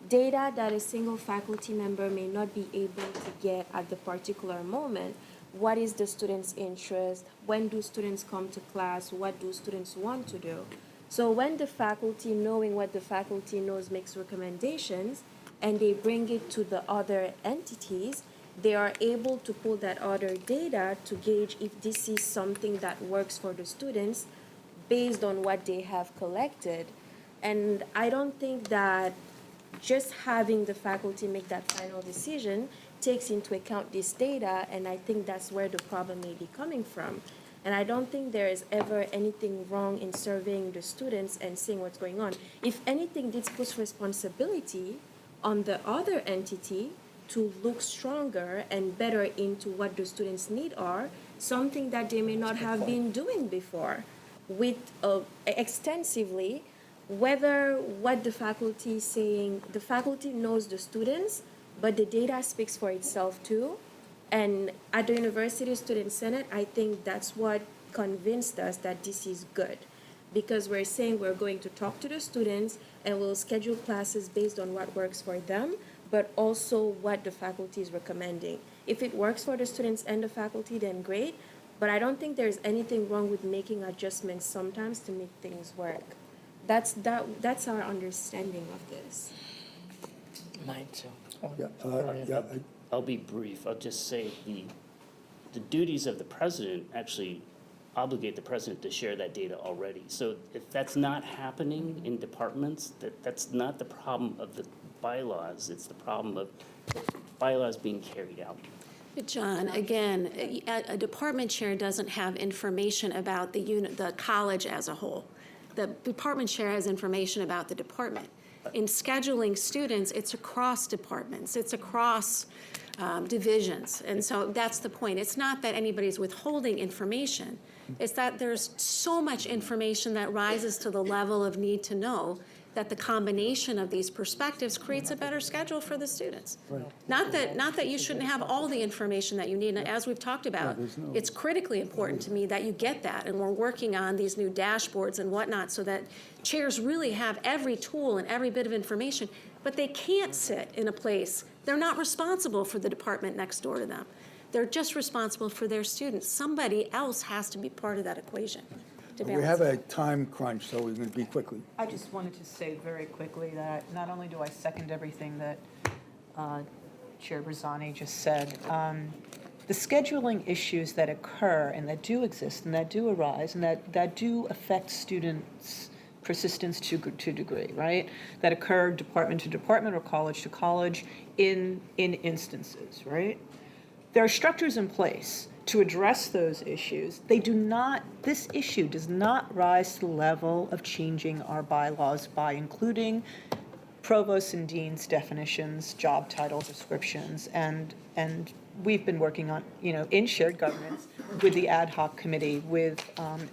Data that a single faculty member may not be able to get at the particular moment. What is the student's interest? When do students come to class? What do students want to do? So when the faculty, knowing what the faculty knows, makes recommendations, and they bring it to the other entities, they are able to pull that other data to gauge if this is something that works for the students based on what they have collected. And I don't think that just having the faculty make that final decision takes into account this data, and I think that's where the problem may be coming from. And I don't think there is ever anything wrong in surveying the students and seeing what's going on. If anything, this puts responsibility on the other entity to look stronger and better into what the students' needs are, something that they may not have been doing before, with extensively, whether what the faculty is saying, the faculty knows the students, but the data speaks for itself too. And at the University Student Senate, I think that's what convinced us that this is good. Because we're saying we're going to talk to the students and we'll schedule classes based on what works for them, but also what the faculty is recommending. If it works for the students and the faculty, then great. But I don't think there's anything wrong with making adjustments sometimes to make things work. That's our understanding of this. Mine too. I'll be brief. I'll just say the duties of the president actually obligate the president to share that data already. So if that's not happening in departments, that's not the problem of the bylaws. It's the problem of bylaws being carried out. But John, again, a department chair doesn't have information about the college as a whole. The department chair has information about the department. In scheduling students, it's across departments, it's across divisions, and so that's the point. It's not that anybody's withholding information, it's that there's so much information that rises to the level of need to know that the combination of these perspectives creates a better schedule for the students. Not that you shouldn't have all the information that you need, and as we've talked about, it's critically important to me that you get that, and we're working on these new dashboards and whatnot so that chairs really have every tool and every bit of information, but they can't sit in a place, they're not responsible for the department next door to them. They're just responsible for their students. Somebody else has to be part of that equation. We have a time crunch, so we're going to be quickly. I just wanted to say very quickly that not only do I second everything that Chair Rosani just said, the scheduling issues that occur and that do exist and that do arise and that do affect students' persistence to degree, right? That occur department to department or college to college in instances, right? there are structures in place to address those issues. This issue does not rise to the level of changing our bylaws by including provost and dean's definitions, job title descriptions, and we've been working on, in shared governance with the ad hoc committee with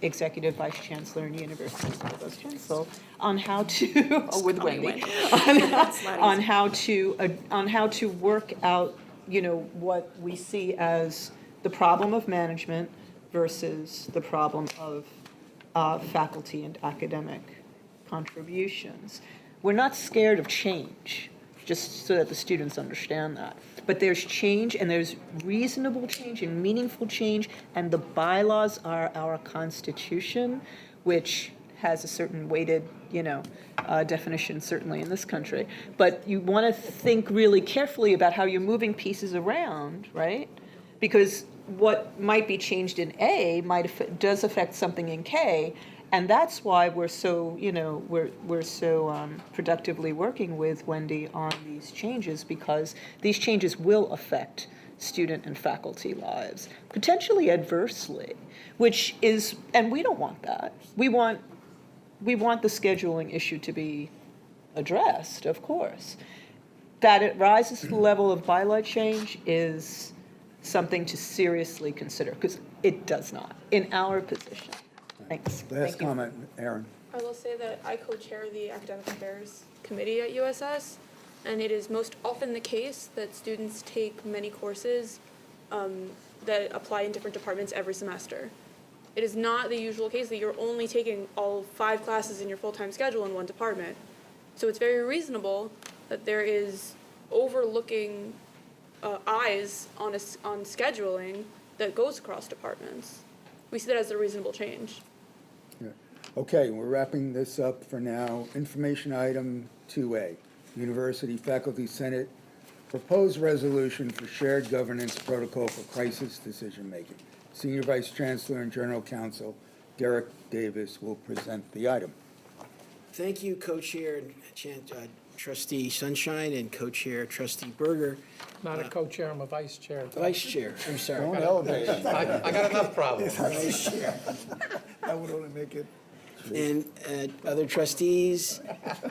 executive vice chancellor and university provost chancellor on how to, with Wendy, on how to work out, what we see as the problem of management versus the problem of faculty and academic contributions. We're not scared of change, just so that the students understand that. But there's change, and there's reasonable change and meaningful change, and the bylaws are our Constitution, which has a certain weighted, definition, certainly in this country. But you want to think really carefully about how you're moving pieces around, right? Because what might be changed in A does affect something in K, and that's why we're so, we're so productively working with Wendy on these changes, because these changes will affect student and faculty lives, potentially adversely, which is, and we don't want that. We want the scheduling issue to be addressed, of course. That it rises to the level of bylaw change is something to seriously consider, because it does not, in our position. Thanks. Last comment, Aaron. I will say that I co-chair the Academic Affairs Committee at USS, and it is most often the case that students take many courses that apply in different departments every semester. It is not the usual case that you're only taking all 5 classes in your full-time schedule in one department. So it's very reasonable that there is overlooking eyes on scheduling that goes across departments. We see that as a reasonable change. Yeah. Okay, we're wrapping this up for now. Information item 2A, University Faculty Senate, proposed resolution for shared governance protocol for crisis decision-making. Senior Vice Chancellor and General Counsel Derek Davis will present the item. Thank you, Co-Chair Trustee Sunshine and Co-Chair Trustee Berger. Not a co-chair, I'm a vice chair. Vice Chair, I'm sorry. Don't elevate it. I got enough problems. Vice Chair. That would only make it. And other trustees,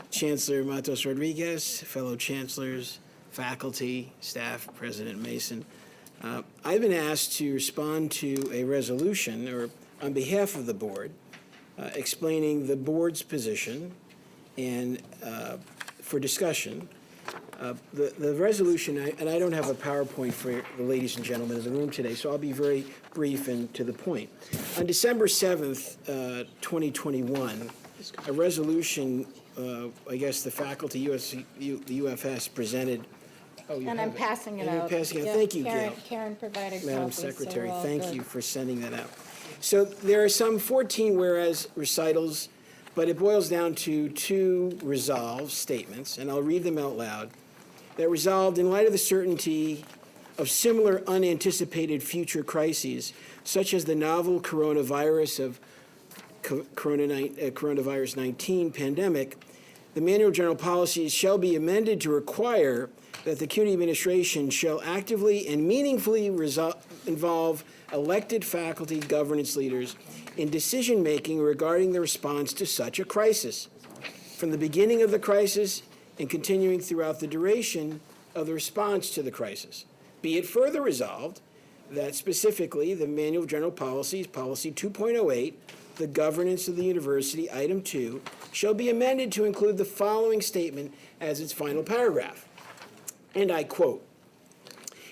Chancellor Matos Rodriguez, fellow chancellors, faculty, staff, President Mason. I've been asked to respond to a resolution, or on behalf of the board, explaining the board's position and for discussion. The resolution, and I don't have a PowerPoint for the ladies and gentlemen in the room today, so I'll be very brief and to the point. On December 7th, 2021, a resolution, I guess the faculty, the UFS presented. Oh, you And have I'm it. passing it And you're out. passing it. Yeah, Thank you, Gail. Karen provided Madam copies, so Secretary, we're all thank good. you for sending that out. So there are some 14 whereas recitals, but it boils down to 2 resolve statements, and I'll read them out loud. That resolved, in light of the certainty of similar unanticipated future crises, such as the novel coronavirus 19 pandemic, the Manual General Policies shall be amended to require that the CUNY administration shall actively and meaningfully involve elected faculty governance leaders in decision-making regarding the response to such a crisis, from the beginning of the crisis and continuing throughout the duration of the response to the crisis. Be it further resolved that specifically the Manual of General Policies, Policy 2.08, the governance of the university, Item 2, shall be amended to include the following statement as its final paragraph. And I quote,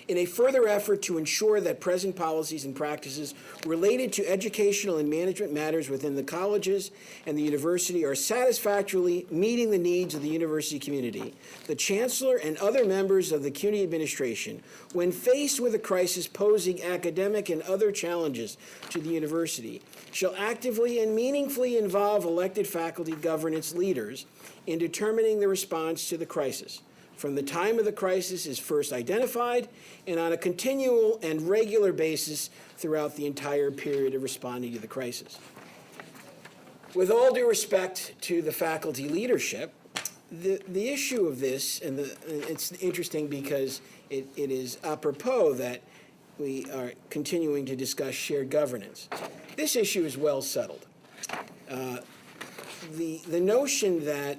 "In a further effort to ensure that present policies and practices related to educational and management matters within the colleges and the university are satisfactorily meeting the needs of the university community, the Chancellor and other members of the CUNY administration, when faced with a crisis posing academic and other challenges to the university, shall actively and meaningfully involve elected faculty governance leaders in determining the response to the crisis, from the time of the crisis is first identified and on a continual and regular basis throughout the entire period of responding to the crisis." With all due respect to the faculty leadership, the issue of this, and it's interesting because it is apropos that we are continuing to discuss shared governance. This issue is well settled. The notion that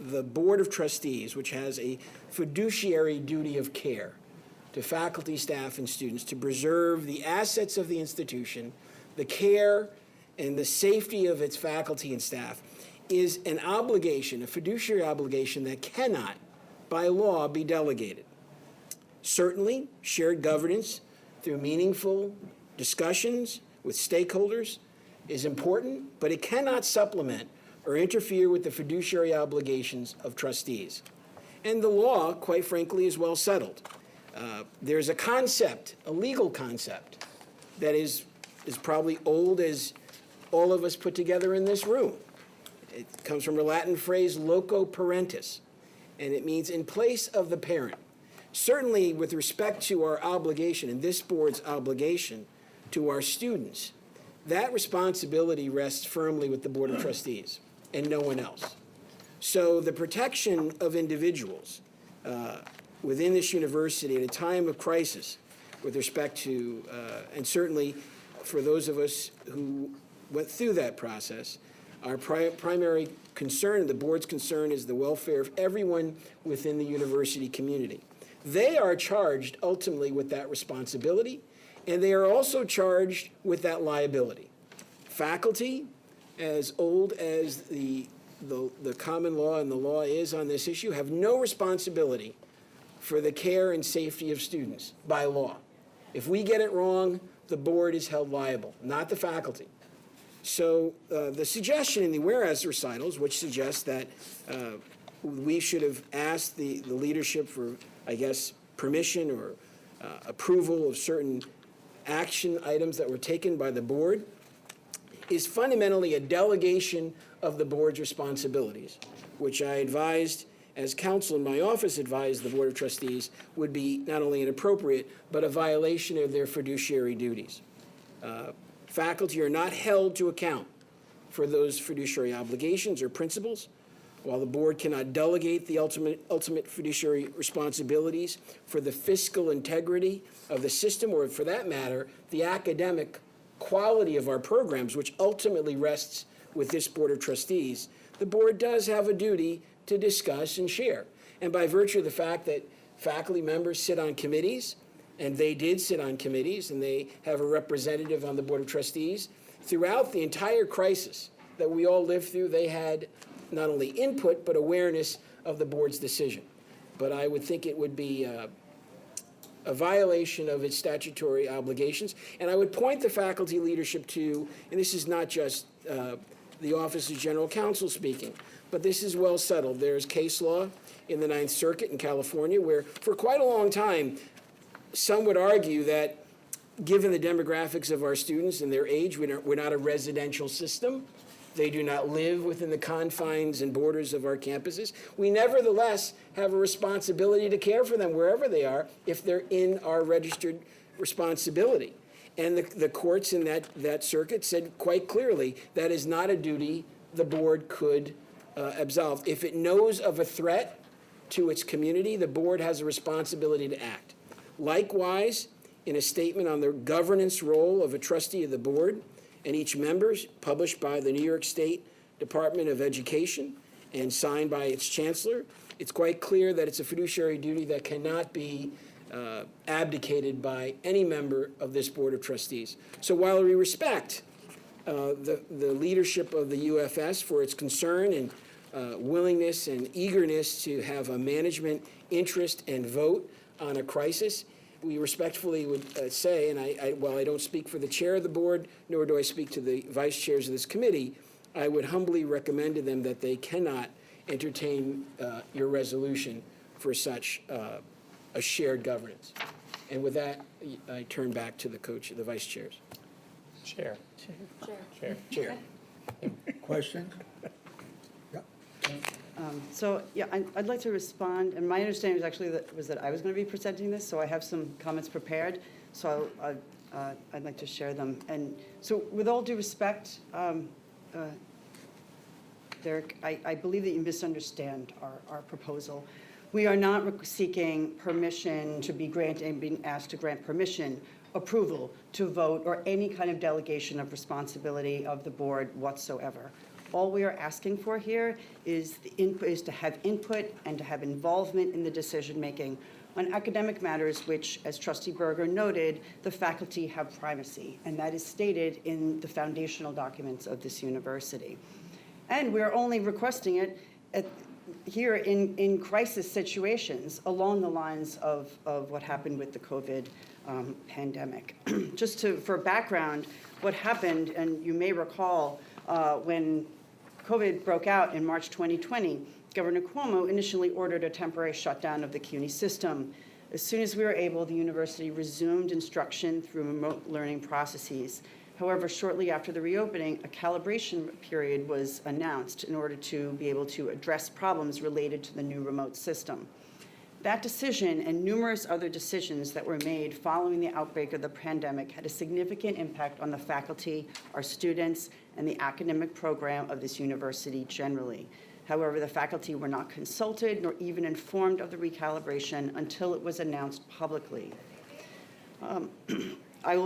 the Board of Trustees, which has a fiduciary duty of care to faculty, staff, and students to preserve the assets of the institution, the care and the safety of its faculty and staff, is an obligation, a fiduciary obligation that cannot, by law, be delegated. Certainly, shared governance through meaningful discussions with stakeholders is important, but it cannot supplement or interfere with the fiduciary obligations of trustees. And the law, quite frankly, is well settled. There's a concept, a legal concept, that is probably old as all of us put together in this room. It comes from a Latin phrase, loco parentis, and it means in place of the parent. Certainly, with respect to our obligation, and this board's obligation to our students, that responsibility rests firmly with the Board of Trustees and no one else. So the protection of individuals within this university at a time of crisis with respect to, and certainly for those of us who went through that process, our primary concern, the board's concern, is the welfare of everyone within the university community. They are charged ultimately with that responsibility, and they are also charged with that liability. Faculty, as old as the common law and the law is on this issue, have no responsibility for the care and safety of students by law. If we get it wrong, the board is held liable, not the faculty. So the suggestion in the whereas recitals, which suggests that we should have asked the leadership for, I guess, permission or approval of certain action items that were taken by the board, is fundamentally a delegation of the board's responsibilities, which I advised, as counsel in my office advised the Board of Trustees, would be not only inappropriate, but a violation of their fiduciary duties. Faculty are not held to account for those fiduciary obligations or principles, while the board cannot delegate the ultimate fiduciary responsibilities for the fiscal integrity of the system, or for that matter, the academic quality of our programs, which ultimately rests with this Board of Trustees. The board does have a duty to discuss and share. And by virtue of the fact that faculty members sit on committees, and they did sit on committees, and they have a representative on the Board of Trustees, throughout the entire crisis that we all lived through, they had not only input, but awareness of the board's decision. But I would think it would be a violation of its statutory obligations. And I would point the faculty leadership to, and this is not just the Office of General Counsel speaking, but this is well settled. There's case law in the Ninth Circuit in California where for quite a long time, some would argue that given the demographics of our students and their age, we're not a residential system. They do not live within the confines and borders of our campuses. We nevertheless have a responsibility to care for them wherever they are if they're in our registered responsibility. And the courts in that circuit said quite clearly that is not a duty the board could absolve. If it knows of a threat to its community, the board has a responsibility to act. Likewise, in a statement on the governance role of a trustee of the board and each member, published by the New York State Department of Education and signed by its chancellor, it's quite clear that it's a fiduciary duty that cannot be abdicated by any member of this Board of Trustees. So while we respect the leadership of the UFS for its concern and willingness and eagerness to have a management interest and vote on a crisis, we respectfully would say, and while I don't speak for the chair of the board, nor do I speak to the vice chairs of this committee, I would humbly recommend to them that they cannot entertain your resolution for such a shared governance. And with that, I turn back to the vice chairs. Chair. Chair. Questions? So, yeah, I'd like to respond, and my understanding was actually that I was going to be presenting this, so I have some comments prepared, so I'd like to share them. And so, with all due respect, Derek, I believe that you misunderstand our proposal. We are not seeking permission to be granted, being asked to grant permission, approval to vote, or any kind of delegation of responsibility of the board whatsoever. All we are asking for here is to have input and to have involvement in the decision-making on academic matters which, as Trustee Berger noted, the faculty have primacy, and that is stated in the foundational documents of this university. And we're only requesting it here in crisis situations along the lines of what happened with the COVID pandemic. Just for background, what happened, and you may recall when COVID broke out in March 2020, Governor Cuomo initially ordered a temporary shutdown of the CUNY system. As soon as we were able, the university resumed instruction through remote learning processes. However, shortly after the reopening, a calibration period was announced in order to be able to address problems related to the new remote system. That decision and numerous other decisions that were made following the outbreak of the pandemic had a significant impact on the faculty, our students, and the academic program of this university generally. However, the faculty were not consulted nor even informed of the recalibration until it was announced publicly. I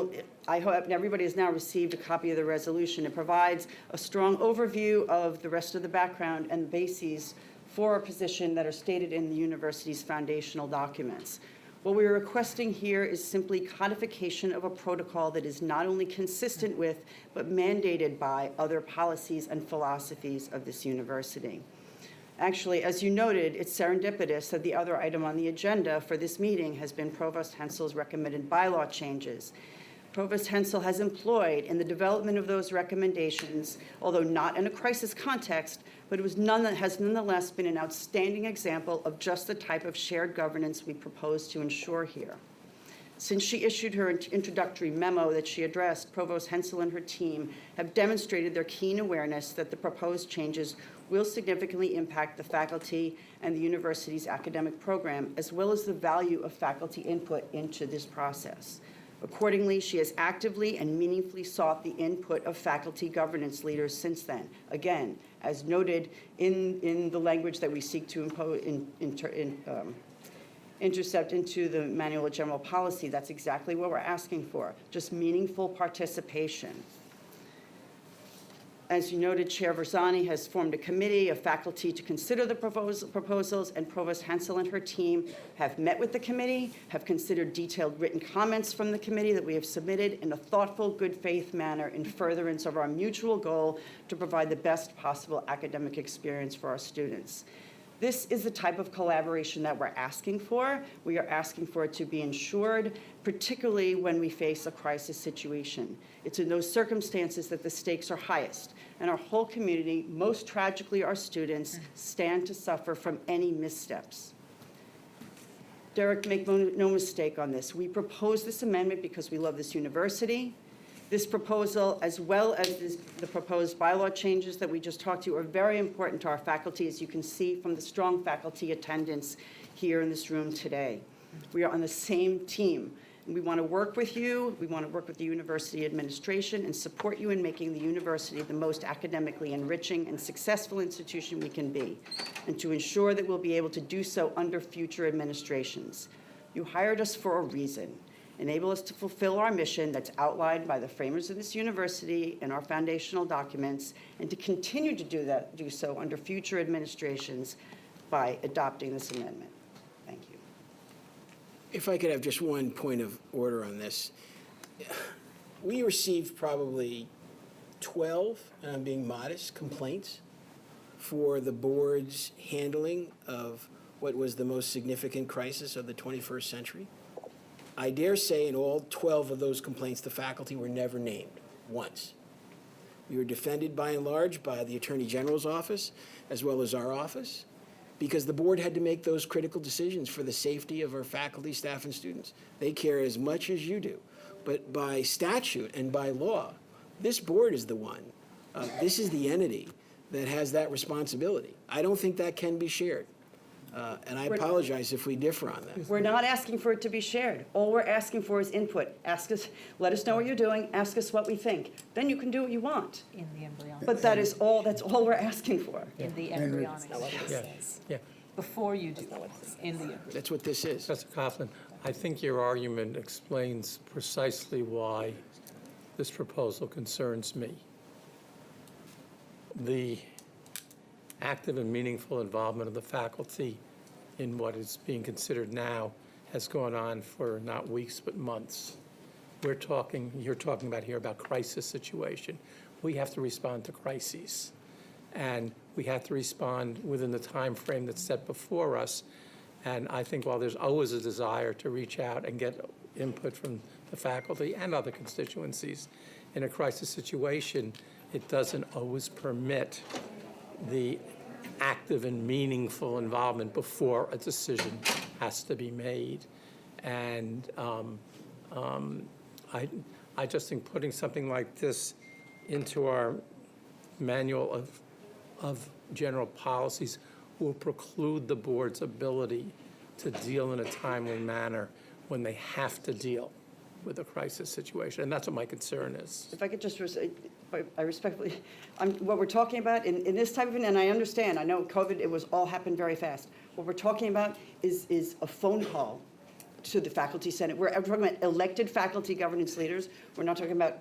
hope everybody has now received a copy of the resolution. It provides a strong overview of the rest of the background and bases for a position that are stated in the university's foundational documents. What we are requesting here is simply codification of a protocol that is not only consistent with, but mandated by other policies and philosophies of this university. Actually, as you noted, it's serendipitous that the other item on the agenda for this meeting has been Provost Hensel's recommended bylaw changes. Provost Hensel has employed in the development of those recommendations, although not in a crisis context, but it has nonetheless been an outstanding example of just the type of shared governance we propose to ensure here. Since she issued her introductory memo that she addressed, Provost Hensel and her team have demonstrated their keen awareness that the proposed changes will significantly impact the faculty and the university's academic program, as well as the value of faculty input into this process. Accordingly, she has actively and meaningfully sought the input of faculty governance leaders since then. Again, as noted in the language that we seek to intercept into the Manual of General Policy, that's exactly what we're asking for, just meaningful participation. As you noted, Chair Versani has formed a committee of faculty to consider the proposals, and Provost Hensel and her team have met with the committee, have considered detailed written comments from the committee that we have submitted in a thoughtful, good faith manner in furtherance of our mutual goal to provide the best possible academic experience for our students. This is the type of collaboration that we're asking for. We are asking for it to be ensured, particularly when we face a crisis situation. It's in those circumstances that the stakes are highest, and our whole community, most tragically our students, stand to suffer from any missteps. Derek, make no mistake on this. We propose this amendment because we love this university. This proposal, as well as the proposed bylaw changes that we just talked to, are very important to our faculty, as you can see from the strong faculty attendance here in this room today. We are on the same team, and we want to work with you. We want to work with the university administration and support you in making the university the most academically enriching and successful institution we can be, and to ensure that we'll be able to do so under future administrations. You hired us for a reason. Enable us to fulfill our mission that's outlined by the framers of this university in our foundational documents, and to continue to do so under future administrations by adopting this amendment. Thank you. If I could have just one point of order on this. We received probably 12, and I'm being modest, complaints for the board's handling of what was the most significant crisis of the 21st century. I dare say in all 12 of those complaints, the faculty were never named once. We were defended by and large by the Attorney General's office, as well as our office, because the board had to make those critical decisions for the safety of our faculty, staff, and students. They care as much as you do. But by statute and by law, this board is the one. This is the entity that has that responsibility. I don't think that can be shared. And I apologize if we differ on that. We're not asking for it to be shared. All we're asking for is input. Ask us, let us know what you're doing, ask us what we think. Then you can do what you want. In the embryonic. But that's all we're asking for. In the embryonic. Yeah, yeah. before you do in the agreement. That's what this is. Professor Coughlin, I think your argument explains precisely why this proposal concerns me. The active and meaningful involvement of the faculty in what is being considered now has gone on for not weeks but months. You're talking about here about crisis situation. We have to respond to crises, and we have to respond within the time frame that's set before us. And I think while there's always a desire to reach out and get input from the faculty and other constituencies in a crisis situation, it doesn't always permit the active and meaningful involvement before a decision has to be made. And I just think putting something like this into our manual of general policies will preclude the board's ability to deal in a timely manner when they have to deal with a crisis situation. And that's what my concern is. If I could just, I respectfully, what we're talking about in this type of, and I understand, I know COVID, it was all happened very fast. What we're talking about is a phone call to the faculty senate. We're talking about elected faculty governance leaders. We're not talking about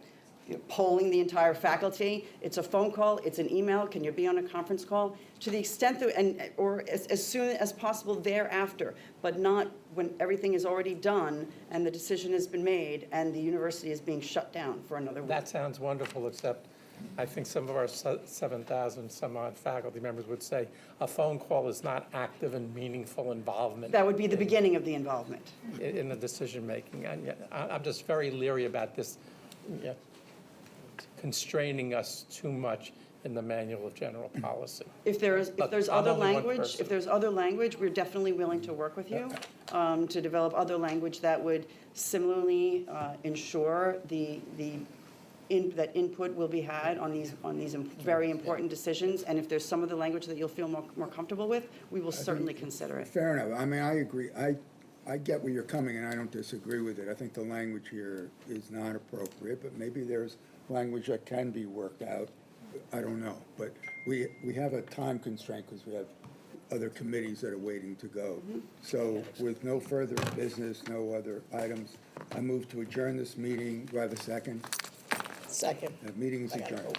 polling the entire faculty. It's a phone call, it's an email, can you be on a conference call? To the extent that, or as soon as possible thereafter, but not when everything is already done and the decision has been made and the university is being shut down for another week. That sounds wonderful, except I think some of our 7,000 some odd faculty members would say a phone call is not active and meaningful involvement. That would be the beginning of the involvement. In the decision making. And I'm just very leery about this constraining us too much in the manual of general policy. If there's I'm other only one language, person. if there's other language, we're definitely willing to work with you to develop other language that would similarly ensure that input will be had on these very important decisions. And if there's some of the language that you'll feel more comfortable with, we will certainly consider it. Fair enough. I mean, I agree. I get where you're coming, and I don't disagree with it. I think the language here is not appropriate, but maybe there's language that can be worked out. I don't know. But we have a time constraint because we have other committees that are waiting to go. So with no further business, no other items, I move to adjourn this meeting. Do I have a second? Second. The meeting is adjourned.